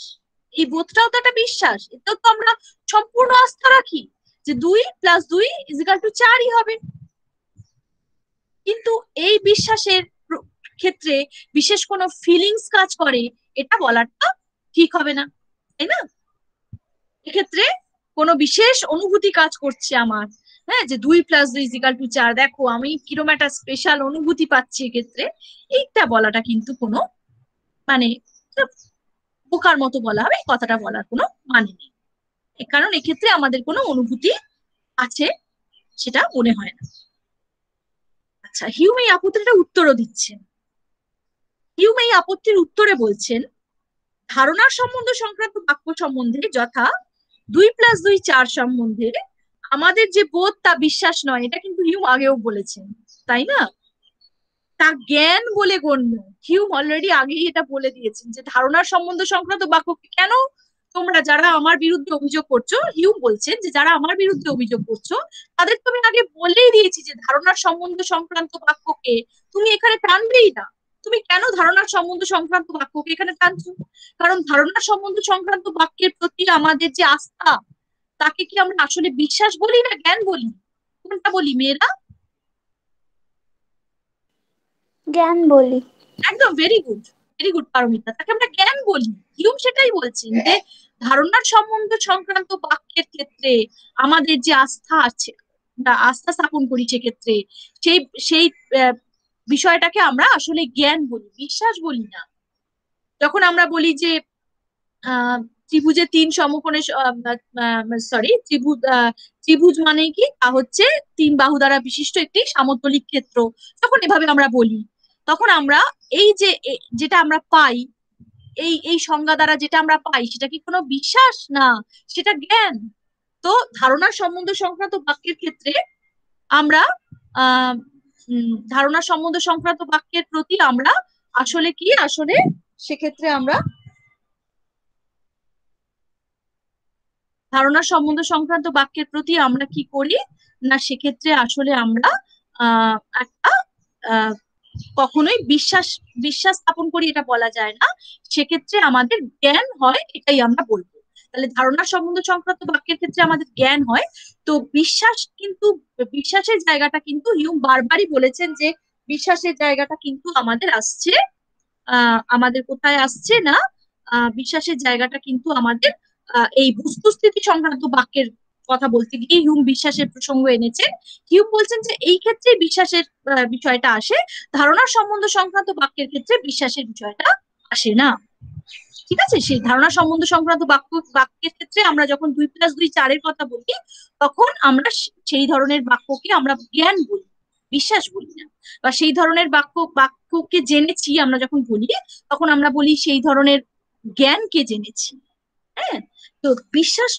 এই বোধটাও তো একটা বিশ্বাস, এটাও তো আমরা সম্পূর্ণ আস্থা রাখি যে 2+2=4ই হবে। কিন্তু এই বিশ্বাসের ক্ষেত্রে বিশেষ কোনো ফিলিংস কাজ করে, এটা বলাটা ঠিক হবে না, তাই না? এক্ষেত্রে কোনো বিশেষ অনুভূতি কাজ করছে আমার, হ্যাঁ, যে 2+2=4, দেখো আমি কিরকম একটা স্পেশাল অনুভূতি পাচ্ছি, এক্ষেত্রে এইটা বলাটা কিন্তু কোনো মানে বোকার মতো বলা হবে, এই কথাটা বলার কোনো মানে নেই। কারণ এক্ষেত্রে আমাদের কোনো অনুভূতি আছে সেটা মনে হয় না। আচ্ছা, হিউম এই আপত্তিটা উত্তরও দিচ্ছেন। হিউম এই আপত্তির উত্তরে বলছেন, ধারণার সম্বন্ধ সংক্রান্ত বাক্য সম্বন্ধে, যথা 2+2=4 সম্বন্ধে আমাদের যে বোধ তা বিশ্বাস নয়, এটা কিন্তু হিউম আগেও বলেছেন, তাই না? তা জ্ঞান বলে গণ্য। হিউম অলরেডি আগেই এটা বলে দিয়েছেন যে ধারণার সম্বন্ধ সংক্রান্ত বাক্য কেন তোমরা যারা আমার বিরুদ্ধে অভিযোগ করছো, হিউম বলছেন যে যারা আমার বিরুদ্ধে অভিযোগ করছো তাদের তো আমি আগে বলেই দিয়েছি যে ধারণার সম্বন্ধ সংক্রান্ত বাক্যকে তুমি এখানে টানবেই না। তুমি কেন ধারণার সম্বন্ধ সংক্রান্ত বাক্যকে এখানে টানছো? কারণ ধারণার সম্বন্ধ সংক্রান্ত বাক্যের প্রতি আমাদের যে আস্থা, তাকে কি আমরা আসলে বিশ্বাস বলি না জ্ঞান বলি? কোনটা বলি মেয়েরা? জ্ঞান বলি। একদম very good, very good Paramita, তাকে আমরা জ্ঞান বলি। হিউম সেটাই বলছেন যে ধারণার সম্বন্ধ সংক্রান্ত বাক্যের ক্ষেত্রে আমাদের যে আস্থা আছে, আমরা আস্থা স্থাপন করি, সেক্ষেত্রে সেই সেই আহ, বিষয়টাকে আমরা আসলে জ্ঞান বলি, বিশ্বাস বলি না। যখন আমরা বলি যে আহ ত্রিভুজের 3 সমকোণে, সরি, ত্রিভুজ মানে কি, তা হচ্ছে 3 বাহু দ্বারা বিশিষ্ট একটি সামতলিক ক্ষেত্র, যখন এভাবে আমরা বলি, তখন আমরা এই যে যেটা আমরা পাই, এই এই সংজ্ঞা দ্বারা যেটা আমরা পাই, সেটা কি কোনো বিশ্বাস না, সেটা জ্ঞান। তো ধারণার সম্বন্ধ সংক্রান্ত বাক্যের ক্ষেত্রে আমরা আহ ধারণা সম্বন্ধ সংক্রান্ত বাক্যের প্রতি আমরা আসলে কি, আসলে সেক্ষেত্রে আমরা ধারণা সম্বন্ধ সংক্রান্ত বাক্যের প্রতি আমরা কি করি না, সেক্ষেত্রে আসলে আমরা একটা আহ কখনোই বিশ্বাস বিশ্বাস স্থাপন করি এটা বলা যায় না, সেক্ষেত্রে আমাদের জ্ঞান হয়, এটাই আমরা বলবো। তাহলে ধারণা সম্বন্ধ সংক্রান্ত বাক্যের ক্ষেত্রে আমাদের জ্ঞান হয়। তো বিশ্বাস কিন্তু, বিশ্বাসের জায়গাটা কিন্তু হিউম বারবারই বলেছেন যে বিশ্বাসের জায়গাটা কিন্তু আমাদের আসছে, আমাদের কোথায় আসছে না, বিশ্বাসের জায়গাটা কিন্তু আমাদের এই বস্তুস্থিতি সংক্রান্ত বাক্যের কথা বলতে গিয়ে হিউম বিশ্বাসের প্রসঙ্গ এনেছেন। হিউম বলছেন যে এই ক্ষেত্রে বিশ্বাসের বিষয়টা আসে, ধারণার সম্বন্ধ সংক্রান্ত বাক্যের ক্ষেত্রে বিশ্বাসের বিষয়টা আসে না। ঠিক আছে, সেই ধারণা সম্বন্ধ সংক্রান্ত বাক্যের ক্ষেত্রে আমরা যখন 2+2=4 কথা বলি, তখন আমরা সেই ধরনের বাক্যকে আমরা জ্ঞান বলি, বিশ্বাস বলি না। বা সেই ধরনের বাক্যকে জেনেছি আমরা যখন বলি, তখন আমরা বলি সেই ধরনের জ্ঞানকে জেনেছি। হ্যাঁ, তো বিশ্বাস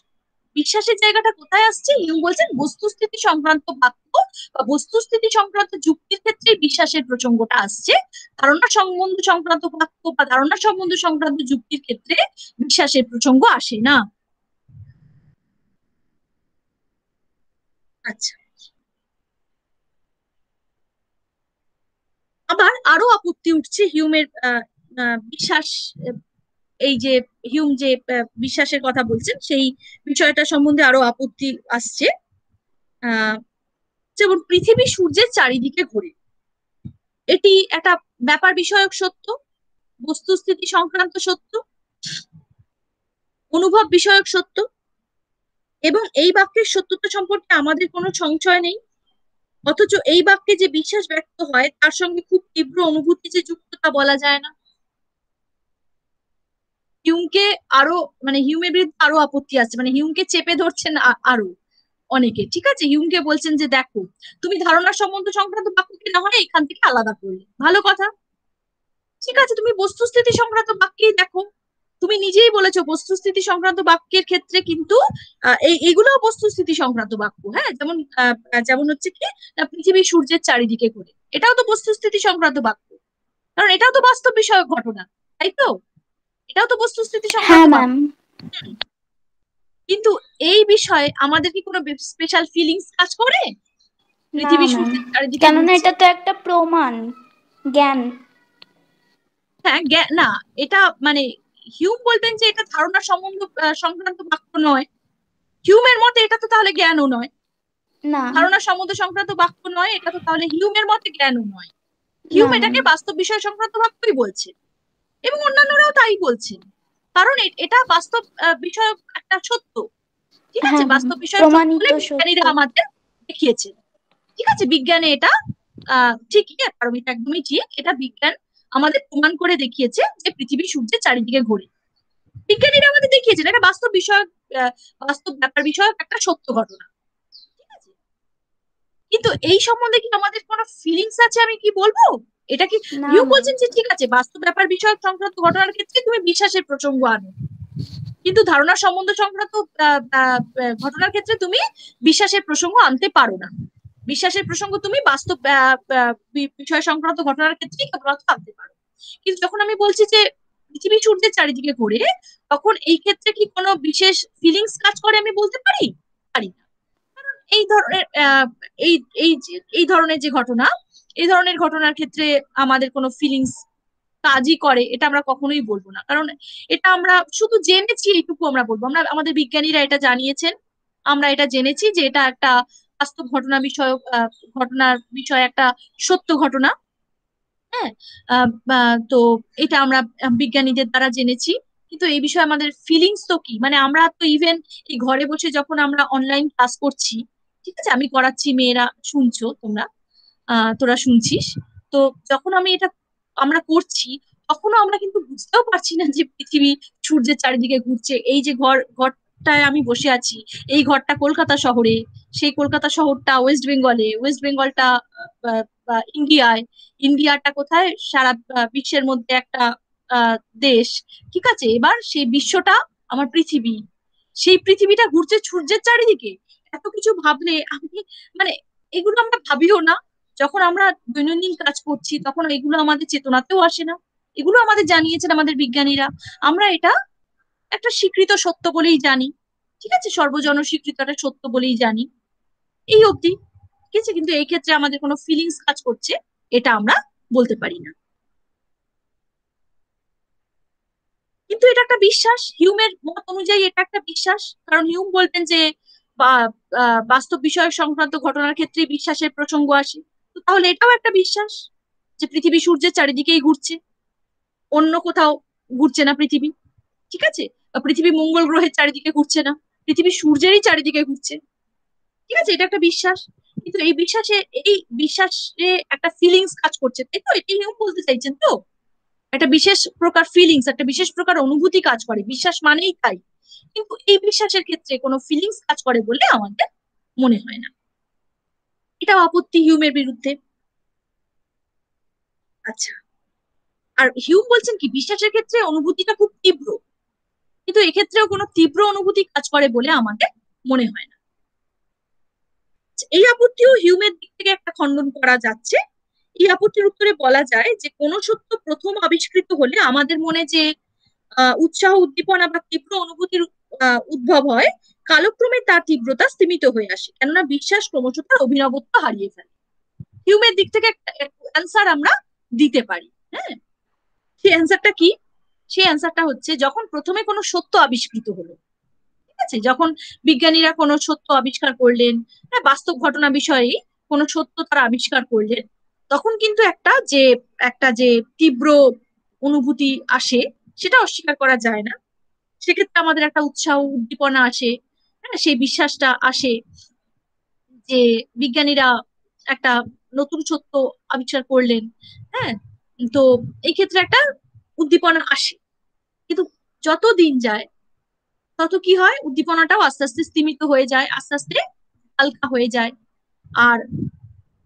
বিশ্বাসের জায়গাটা কোথায় আসছে? হিউম বলছেন বস্তুস্থিতি সংক্রান্ত বাক্য বা বস্তুস্থিতি সংক্রান্ত যুক্তির ক্ষেত্রে বিশ্বাসের প্রসঙ্গটা আসছে। ধারণা সম্বন্ধ সংক্রান্ত বাক্য বা ধারণা সম্বন্ধ সংক্রান্ত যুক্তির ক্ষেত্রে বিশ্বাসের প্রসঙ্গ আসে না। আচ্ছা, আবার আরো আপত্তি উঠছে হিউমের বিশ্বাস, আহ, এই যে হিউম যে বিশ্বাসের কথা বলছেন সেই বিষয়টা সম্বন্ধে আরো আপত্তি আসছে। আহ যেমন পৃথিবী সূর্যের চারিদিকে ঘোরে, এটি একটা ব্যাপার বিষয়ক সত্য, বস্তুস্থিতি সংক্রান্ত সত্য, অনুভব বিষয়ক সত্য, এবং এই বাক্যের সত্যতা সম্পর্কে আমাদের কোনো সংশয় নেই। অথচ এই বাক্যে যে বিশ্বাস ব্যক্ত হয় তার সঙ্গে খুব তীব্র অনুভূতি যে যুক্ত তা বলা যায় না। হিউমকে আরো, মানে হিউমের বিরুদ্ধে আরো আপত্তি আসছে, মানে হিউমকে চেপে ধরছেন আরো অনেকে। ঠিক আছে, হিউমকে বলছেন যে দেখো, তুমি ধারণা সম্বন্ধ সংক্রান্ত বাক্যকে না হয় এখান থেকে আলাদা করলে, ভালো কথা, ঠিক আছে, তুমি বস্তুস্থিতি সংক্রান্ত বাক্যেই দেখো। তুমি নিজেই বলেছো বস্তুস্থিতি সংক্রান্ত বাক্যের ক্ষেত্রে কিন্তু এইগুলো বস্তুস্থিতি সংক্রান্ত বাক্য, হ্যাঁ, যেমন যেমন হচ্ছে কি পৃথিবী সূর্যের চারিদিকে ঘোরে, এটাও তো বস্তুস্থিতি সংক্রান্ত বাক্য, কারণ এটাও তো বাস্তব বিষয়ক ঘটনা, তাই তো? এটাও তো বস্তুস্থিতি সংক্রান্ত হ্যাঁ বাক্য। ম্যাম। কিন্তু এই বিষয়ে আমাদের কি কোনো স্পেশাল ফিলিংস কাজ করে? না পৃথিবী ম্যাম, সূর্যের চারিদিকে কেননা ঘুরছে। এটা তো একটা প্রমাণ, জ্ঞান। হ্যাঁ, না, এটা মানে হিউম বলবেন যে এটা ধারণা সম্বন্ধ সংক্রান্ত বাক্য নয়। হিউমের মতে এটা তো তাহলে জ্ঞানও নয়। না। ধারণা সম্বন্ধ সংক্রান্ত বাক্য নয়, এটা তো তাহলে হিউমের মতে জ্ঞানও নয়। না হিউম ম্যাম। এটাকে বাস্তব বিষয় সংক্রান্ত বাক্যই বলছে, এবং অন্যান্যরাও তাই বলছেন, কারণ এটা বাস্তব বিষয়ক একটা সত্য। ঠিক আছে, হ্যাঁ ম্যাম, বাস্তব বিষয়ক সত্য প্রমাণিত বলে সত্য। বিজ্ঞানীরা আমাদের দেখিয়েছেন। ঠিক আছে, বিজ্ঞানে এটা ঠিকই, পারমিতা একদমই ঠিক, এটা বিজ্ঞান আমাদের প্রমাণ করে দেখিয়েছে যে পৃথিবী সূর্যের চারিদিকে ঘোরে। বিজ্ঞানীরা আমাদের দেখিয়েছেন এটা বাস্তব বিষয়ক, আহ, বাস্তব ব্যাপার বিষয়ক একটা সত্য ঘটনা। ঠিক আছে, কিন্তু এই সম্বন্ধে কি আমাদের কোনো ফিলিংস আছে আমি কি বলবো? এটা কি না ইউ ম্যাম। বলছেন যে ঠিক আছে বাস্তব ব্যাপার বিষয়ক সংক্রান্ত ঘটনার ক্ষেত্রে তুমি বিশ্বাসের প্রসঙ্গ আনো, কিন্তু ধারণা সম্বন্ধ সংক্রান্ত ঘটনার ক্ষেত্রে তুমি বিশ্বাসের প্রসঙ্গ আনতে পারো না। বিশ্বাসের প্রসঙ্গ তুমি বাস্তব বিষয় সংক্রান্ত ঘটনার ক্ষেত্রেই কেবলমাত্র আনতে পারো। কিন্তু যখন আমি বলছি যে পৃথিবী সূর্যের চারিদিকে ঘোরে, তখন এই ক্ষেত্রে কি কোনো বিশেষ ফিলিংস কাজ করে আমি বলতে পারি? পারি না। এই ধরনের এই ধরনের যে ঘটনা, এই ধরনের ঘটনার ক্ষেত্রে আমাদের কোনো ফিলিংস কাজই করে এটা আমরা কখনোই বলবো না, কারণ এটা আমরা শুধু জেনেছি এইটুকু আমরা বলবো, আমরা আমাদের বিজ্ঞানীরা এটা জানিয়েছেন, আমরা এটা জেনেছি যে এটা একটা বাস্তব ঘটনা বিষয়ক ঘটনার বিষয় একটা সত্য ঘটনা। হ্যাঁ, তো এটা আমরা বিজ্ঞানীদের দ্বারা জেনেছি, কিন্তু এই বিষয়ে আমাদের ফিলিংস তো কি, মানে আমরা তো ইভেন এই ঘরে বসে যখন আমরা অনলাইন ক্লাস করছি, ঠিক আছে, আমি করাচ্ছি, মেয়েরা শুনছো, তোরা শুনছিস, তো যখন আমি এটা আমরা করছি, তখনও আমরা কিন্তু বুঝতেও পারছি না যে পৃথিবী সূর্যের চারিদিকে ঘুরছে। এই যে ঘরটায় আমি বসে আছি, এই ঘরটা কলকাতা শহরে, সেই কলকাতা শহরটা ওয়েস্ট বেঙ্গলে, ওয়েস্ট বেঙ্গলটা ইন্ডিয়ায়, ইন্ডিয়াটা কোথায়, সারা বিশ্বের মধ্যে একটা আহ, দেশ। ঠিক আছে, এবার সেই বিশ্বটা আমার পৃথিবী, সেই পৃথিবীটা ঘুরছে সূর্যের চারিদিকে। এত কিছু ভাবলে আমি, মানে এগুলো আমরা ভাবিও না, যখন আমরা দৈনন্দিন কাজ করছি তখন এগুলো আমাদের চেতনাতেও আসে না। এগুলো আমাদের জানিয়েছেন আমাদের বিজ্ঞানীরা, আমরা এটা একটা স্বীকৃত সত্য বলেই জানি। ঠিক আছে, সর্বজন স্বীকৃত একটা সত্য বলেই জানি, এই অবধি। ঠিক আছে, কিন্তু এই ক্ষেত্রে আমাদের কোনো ফিলিংস কাজ করছে এটা আমরা বলতে পারি না। কিন্তু এটা একটা বিশ্বাস, হিউমের মত অনুযায়ী এটা একটা বিশ্বাস, কারণ হিউম বলতেন যে বাস্তব বিষয় সংক্রান্ত ঘটনার ক্ষেত্রে বিশ্বাসের প্রসঙ্গ আসে। তো তাহলে এটাও একটা বিশ্বাস যে পৃথিবী সূর্যের চারিদিকেই ঘুরছে, অন্য কোথাও ঘুরছে না পৃথিবী। ঠিক আছে, বা পৃথিবী মঙ্গল গ্রহের চারিদিকে ঘুরছে না, পৃথিবী সূর্যেরই চারিদিকে ঘুরছে। ঠিক আছে, এটা একটা বিশ্বাস, কিন্তু এই বিশ্বাসে, এই বিশ্বাসে একটা ফিলিংস কাজ করছে, তাই তো? এটাই হিউম বলতে চাইছেন তো, একটা বিশেষ প্রকার ফিলিংস, একটা বিশেষ প্রকার অনুভূতি কাজ করে, বিশ্বাস মানেই তাই। কিন্তু এই বিশ্বাসের ক্ষেত্রে কোনো ফিলিংস কাজ করে বলে আমাদের মনে হয় না। এটা আপত্তি হিউমের বিরুদ্ধে। আচ্ছা, আর হিউম বলছেন কি বিশ্বাসের ক্ষেত্রে অনুভূতিটা খুব তীব্র, কিন্তু এক্ষেত্রেও কোনো তীব্র অনুভূতি কাজ করে বলে আমাদের মনে হয় না। এই আপত্তিও হিউমের দিক থেকে একটা খণ্ডন করা যাচ্ছে। এই আপত্তির উত্তরে বলা যায় যে কোন সত্য প্রথম আবিষ্কৃত হলে আমাদের মনে যে উৎসাহ, উদ্দীপনা বা তীব্র অনুভূতির উদ্ভব হয়, কালক্রমে তার তীব্রতা স্তিমিত হয়ে আসে, কেননা বিশ্বাস ক্রমশ তার অভিনবত্ব হারিয়ে ফেলে। হিউমের দিক থেকে একটা অ্যান্সার আমরা দিতে পারি। হ্যাঁ, সেই অ্যান্সারটা কি? সেই অ্যান্সারটা হচ্ছে যখন প্রথমে কোনো সত্য আবিষ্কৃত হলো, ঠিক আছে, যখন বিজ্ঞানীরা কোনো সত্য আবিষ্কার করলেন, হ্যাঁ, বাস্তব ঘটনা বিষয়ে কোনো সত্য তারা আবিষ্কার করলেন, তখন কিন্তু একটা যে তীব্র অনুভূতি আসে, সেটা অস্বীকার করা যায় না। সেক্ষেত্রে আমাদের একটা উৎসাহ, উদ্দীপনা আসে, হ্যাঁ, সেই বিশ্বাসটা আসে যে বিজ্ঞানীরা একটা নতুন সত্য আবিষ্কার করলেন। হ্যাঁ, তো এই ক্ষেত্রে একটা উদ্দীপনা আসে। কিন্তু যত দিন যায় তত কি হয়, উদ্দীপনাটাও আস্তে আস্তে স্তিমিত হয়ে যায়, আস্তে আস্তে হালকা হয়ে যায়। আর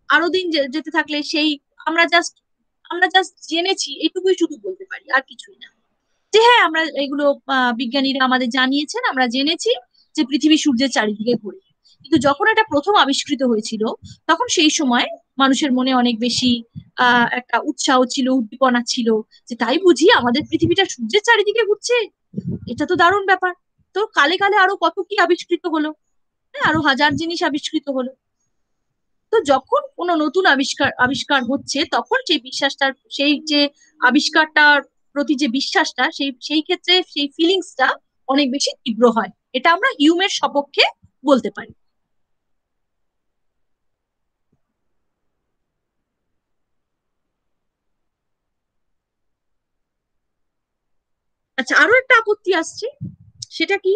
আরো দিন যেতে থাকলে সেই আমরা জাস্ট জেনেছি এইটুকুই শুধু বলতে পারি, আর কিছুই না। যে হ্যাঁ, আমরা এগুলো বিজ্ঞানীরা আমাদের জানিয়েছেন, আমরা জেনেছি যে পৃথিবী সূর্যের চারিদিকে ঘোরে। কিন্তু যখন এটা প্রথম আবিষ্কৃত হয়েছিল, তখন সেই সময় মানুষের মনে অনেক বেশি একটা উৎসাহ ছিল, উদ্দীপনা ছিল, যে তাই বুঝি আমাদের পৃথিবীটা সূর্যের চারিদিকে ঘুরছে, এটা তো দারুণ ব্যাপার। তো কালে কালে আরো কত কি আবিষ্কৃত হলো, হ্যাঁ, আরো হাজার জিনিস আবিষ্কৃত হলো। তো যখন কোনো নতুন আবিষ্কার আবিষ্কার হচ্ছে, তখন সেই বিশ্বাসটার, সেই যে আবিষ্কারটার প্রতি যে বিশ্বাসটা, সেই সেই ক্ষেত্রে সেই ফিলিংসটা অনেক বেশি তীব্র হয়। এটা আমরা হিউমের সপক্ষে বলতে পারি। আচ্ছা, আরো একটা আপত্তি আসছে, সেটা কি?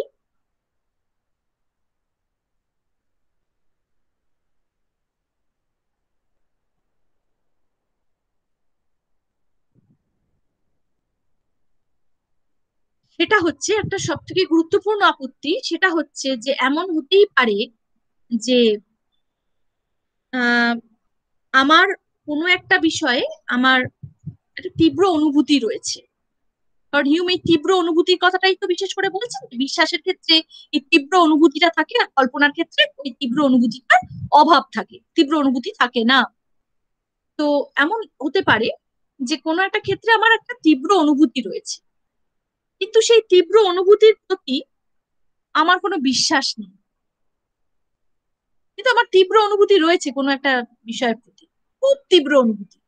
সেটা হচ্ছে একটা সব থেকে গুরুত্বপূর্ণ আপত্তি। সেটা হচ্ছে যে এমন হতেই পারে যে আহ আমার কোনো একটা বিষয়ে আমার একটা তীব্র অনুভূতি রয়েছে। কারণ হিউম এই তীব্র অনুভূতির কথাটাই তো বিশেষ করে বলছেন, বিশ্বাসের ক্ষেত্রে এই তীব্র অনুভূতিটা থাকে, আর কল্পনার ক্ষেত্রে ওই তীব্র অনুভূতিটার অভাব থাকে, তীব্র অনুভূতি থাকে না। তো এমন হতে পারে যে কোনো একটা ক্ষেত্রে আমার একটা তীব্র অনুভূতি রয়েছে, কিন্তু সেই তীব্র অনুভূতির প্রতি আমার কোনো বিশ্বাস নেই। কিন্তু আমার তীব্র অনুভূতি রয়েছে কোনো একটা বিষয়ের প্রতি, খুব তীব্র অনুভূতি,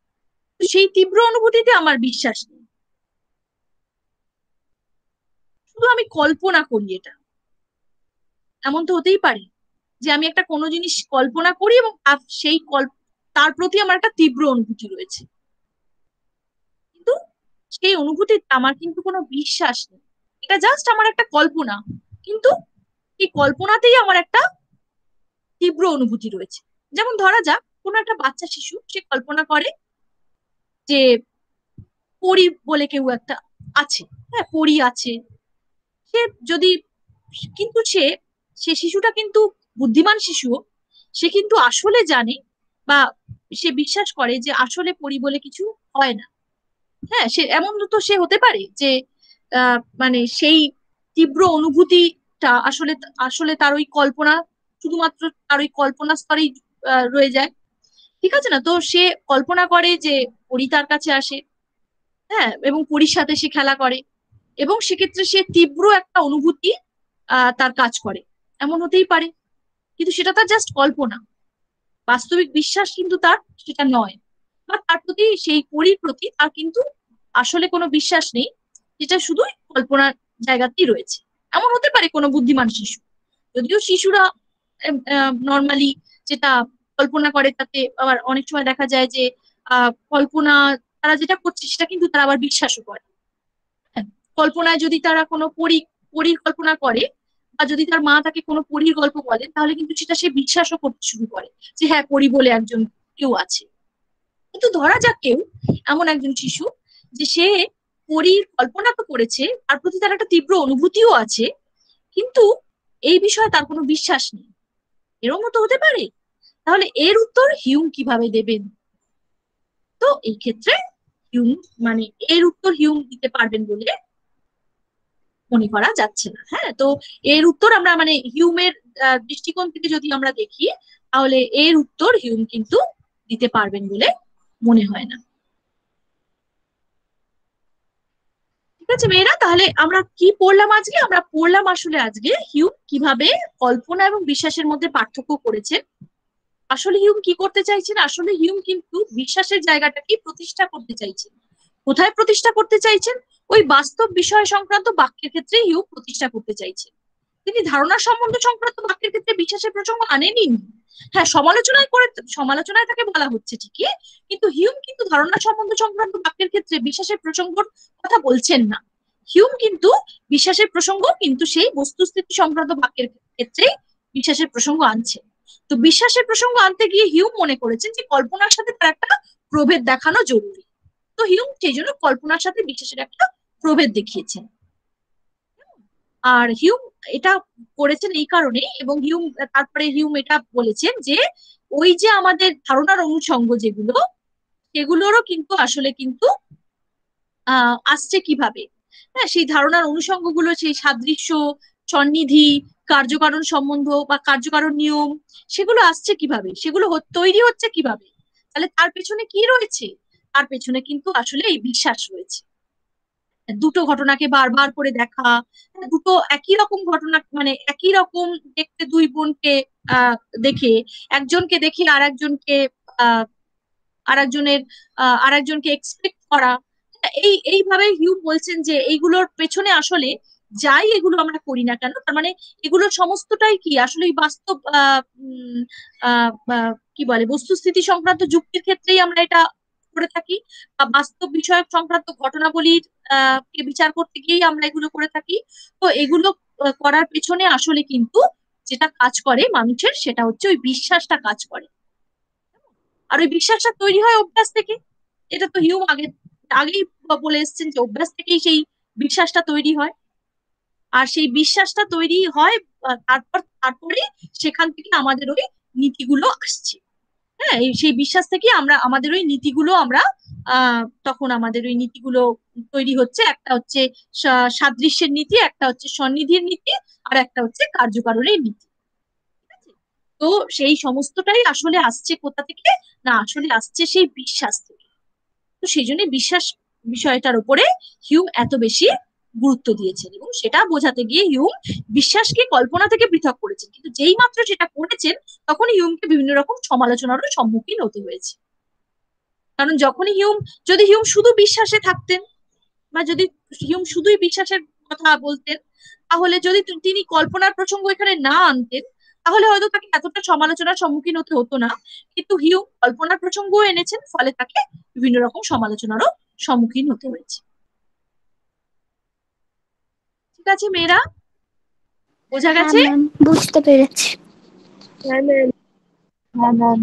তো সেই তীব্র অনুভূতিতে আমার বিশ্বাস নেই। শুধু আমি কল্পনা করি এটা। এমন তো হতেই পারে যে আমি একটা কোনো জিনিস কল্পনা করি এবং তার প্রতি আমার একটা তীব্র অনুভূতি রয়েছে, কিন্তু সেই অনুভূতিতে আমার কিন্তু কোনো বিশ্বাস নেই। এটা জাস্ট আমার একটা কল্পনা, কিন্তু এই কল্পনাতেই আমার একটা তীব্র অনুভূতি রয়েছে। যেমন ধরা যাক, কোনো একটা বাচ্চা শিশু সে কল্পনা করে যে পরী বলে কেউ একটা আছে, হ্যাঁ, পরী আছে। সে যদি, কিন্তু সে শিশুটা কিন্তু বুদ্ধিমান শিশু, সে কিন্তু আসলে জানে বা সে বিশ্বাস করে যে আসলে পরী বলে কিছু হয় না। হ্যাঁ, সে এমন তো সে হতে পারে যে মানে সেই তীব্র অনুভূতিটা আসলে আসলে তার ওই কল্পনা, শুধুমাত্র তার ওই কল্পনা স্তরেই রয়ে যায়। ঠিক আছে না? তো সে কল্পনা করে যে পরী তার কাছে আসে, হ্যাঁ, এবং পরীর সাথে সে খেলা করে, এবং সেক্ষেত্রে সে তীব্র একটা অনুভূতি তার কাজ করে। এমন হতেই পারে, কিন্তু সেটা তার জাস্ট কল্পনা। বাস্তবিক বিশ্বাস কিন্তু তার সেটা নয়, বা তার প্রতি, সেই পরীর প্রতি তার কিন্তু আসলে কোনো বিশ্বাস নেই, যেটা শুধু কল্পনার জায়গাতেই রয়েছে। এমন হতে পারে কোনো বুদ্ধিমান শিশু। যদিও শিশুরা নর্মালি যেটা কল্পনা করে, তাতে আবার অনেক সময় দেখা যায় যে কল্পনা তারা যেটা করছে সেটা কিন্তু তারা আবার বিশ্বাসও করে। হ্যাঁ, কল্পনায় যদি তারা কোনো পরীর কল্পনা করে, বা যদি তার মা তাকে কোনো পরীর গল্প বলে, তাহলে কিন্তু সেটা সে বিশ্বাসও করতে শুরু করে যে হ্যাঁ, পরী বলে একজন কেউ আছে। কিন্তু ধরা যাক কেউ, এমন একজন শিশু যে সে পরীর কল্পনা তো করেছে, তার প্রতি তার একটা তীব্র অনুভূতিও আছে, কিন্তু এই বিষয়ে তার কোনো বিশ্বাস নেই। এরকম তো হতে পারে। তাহলে এর উত্তর হিউম কিভাবে দেবেন? তো এই ক্ষেত্রে হিউম, মানে এর উত্তর হিউম দিতে পারবেন বলে মনে করা যাচ্ছে না। হ্যাঁ, তো এর উত্তর আমরা মানে হিউমের দৃষ্টিকোণ থেকে যদি আমরা দেখি, তাহলে এর উত্তর হিউম কিন্তু দিতে পারবেন বলে মনে হয় না। ঠিক আছে মেয়েরা, তাহলে আমরা কি পড়লাম আজকে? আমরা পড়লাম আসলে আজকে হিউম কিভাবে কল্পনা এবং বিশ্বাসের মধ্যে পার্থক্য করেছেন। আসলে হিউম কি করতে চাইছেন? আসলে হিউম কিন্তু বিশ্বাসের জায়গাটাকে প্রতিষ্ঠা করতে চাইছেন। কোথায় প্রতিষ্ঠা করতে চাইছেন? ওই বাস্তব বিষয় সংক্রান্ত বাক্যের ক্ষেত্রে হিউম প্রতিষ্ঠা করতে চাইছেন। তিনি ধারণা সম্বন্ধ সংক্রান্ত বাক্যের ক্ষেত্রে বিশ্বাসের প্রসঙ্গ আনেনি। হ্যাঁ, সমালোচনায় তাকে বলা হচ্ছে ঠিকই, কিন্তু হিউম কিন্তু ধারণা সম্বন্ধ সংক্রান্ত বাক্যের ক্ষেত্রে বিশ্বাসের প্রসঙ্গর কথা বলছেন না। হিউম কিন্তু বিশ্বাসের প্রসঙ্গ কিন্তু সেই বস্তুস্থিতি সংক্রান্ত বাক্যের ক্ষেত্রেই বিশ্বাসের প্রসঙ্গ আনছে। তো বিশ্বাসের প্রসঙ্গ আনতে গিয়ে হিউম মনে করেছেন যে কল্পনার সাথে তার একটা প্রভেদ দেখানো জরুরি। তো হিউম সেই জন্য কল্পনার সাথে বিশ্বাসের একটা প্রভেদ দেখিয়েছেন। আর হিউম এটা করেছেন এই কারণেই, এবং তারপরে হিউম এটা বলেছেন যে ওই যে আমাদের ধারণার অনুষঙ্গ যেগুলো, সেগুলোরও কিন্তু আসলে কিন্তু আসছে কিভাবে। হ্যাঁ, সেই ধারণার অনুষঙ্গগুলো সেই সাদৃশ্য, সন্নিধি, কার্যকারণ সম্বন্ধ বা কার্যকারণ নিয়ম, সেগুলো আসছে কিভাবে, সেগুলো তৈরি হচ্ছে কিভাবে। তাহলে তার পেছনে কি রয়েছে? তার পেছনে কিন্তু আসলে এই বিশ্বাস রয়েছে। দুটো ঘটনাকে বারবার করে দেখা, দুটো একই রকম ঘটনা মানে একই রকম দেখতে দুই বোনকে আহ দেখে, একজনকে দেখে আর একজনকে আহ আর একজনের আর একজনকে এক্সপেক্ট করা, এইভাবে হিউম বলছেন যে এইগুলোর পেছনে আসলে যাই এগুলো আমরা করি না কেন, তার মানে এগুলো সমস্তটাই কি আসলে এই বাস্তব কি বলে বস্তুস্থিতি সংক্রান্ত যুক্তির ক্ষেত্রেই আমরা এটা করে থাকি, বা বাস্তব বিষয়ক সংক্রান্ত ঘটনাবলীর কে বিচার করতে গিয়েই আমরা এগুলো করে থাকি। তো এগুলো করার পেছনে আসলে কিন্তু যেটা কাজ করে মানুষের, সেটা হচ্ছে ওই বিশ্বাসটা কাজ করে। আর ওই বিশ্বাসটা তৈরি হয় অভ্যাস থেকে। এটা তো হিউম আগেই বলে এসেছেন যে অভ্যাস থেকেই সেই বিশ্বাসটা তৈরি হয়। আর সেই বিশ্বাসটা তৈরি হয় তারপরে সেখান থেকে আমাদের ওই নীতিগুলো আসছে। হ্যাঁ, সেই বিশ্বাস থেকে আমাদের ওই নীতিগুলো তখন আমাদের ওই নীতিগুলো তৈরি হচ্ছে। একটা হচ্ছে সাদৃশ্যের নীতি, একটা হচ্ছে সন্নিধির নীতি, আর একটা হচ্ছে কার্যকারণের নীতি। ঠিক আছে? তো সেই সমস্তটাই আসলে আসছে কোথা থেকে? না, আসলে আসছে সেই বিশ্বাস থেকে। তো সেই জন্য বিশ্বাস বিষয়টার উপরে হিউম এত বেশি গুরুত্ব দিয়েছেন, এবং সেটা বোঝাতে গিয়ে হিউম বিশ্বাসকে কল্পনা থেকে পৃথক করেছেন। কিন্তু যেই মাত্র সেটা করেছেন, তখন হিউমকে বিভিন্ন রকম সমালোচনারও সম্মুখীন হতে হয়েছে। কারণ যদি হিউম শুধু বিশ্বাসে থাকতেন, বা যদি হিউম শুধুই বিশ্বাসের কথা বলতেন, তাহলে যদি তিনি কল্পনার প্রসঙ্গ এখানে না আনতেন, তাহলে হয়তো তাকে এতটা সমালোচনার সম্মুখীন হতে হতো না। কিন্তু হিউম কল্পনার প্রসঙ্গও এনেছেন, ফলে তাকে বিভিন্ন রকম সমালোচনারও সম্মুখীন হতে হয়েছে। ঠিক আছে মেয়েরা, বোঝা হ্যাঁ গেছে? ম্যাম, বুঝতে পেরেছি। হ্যাঁ ম্যাম। হ্যাঁ ম্যাম।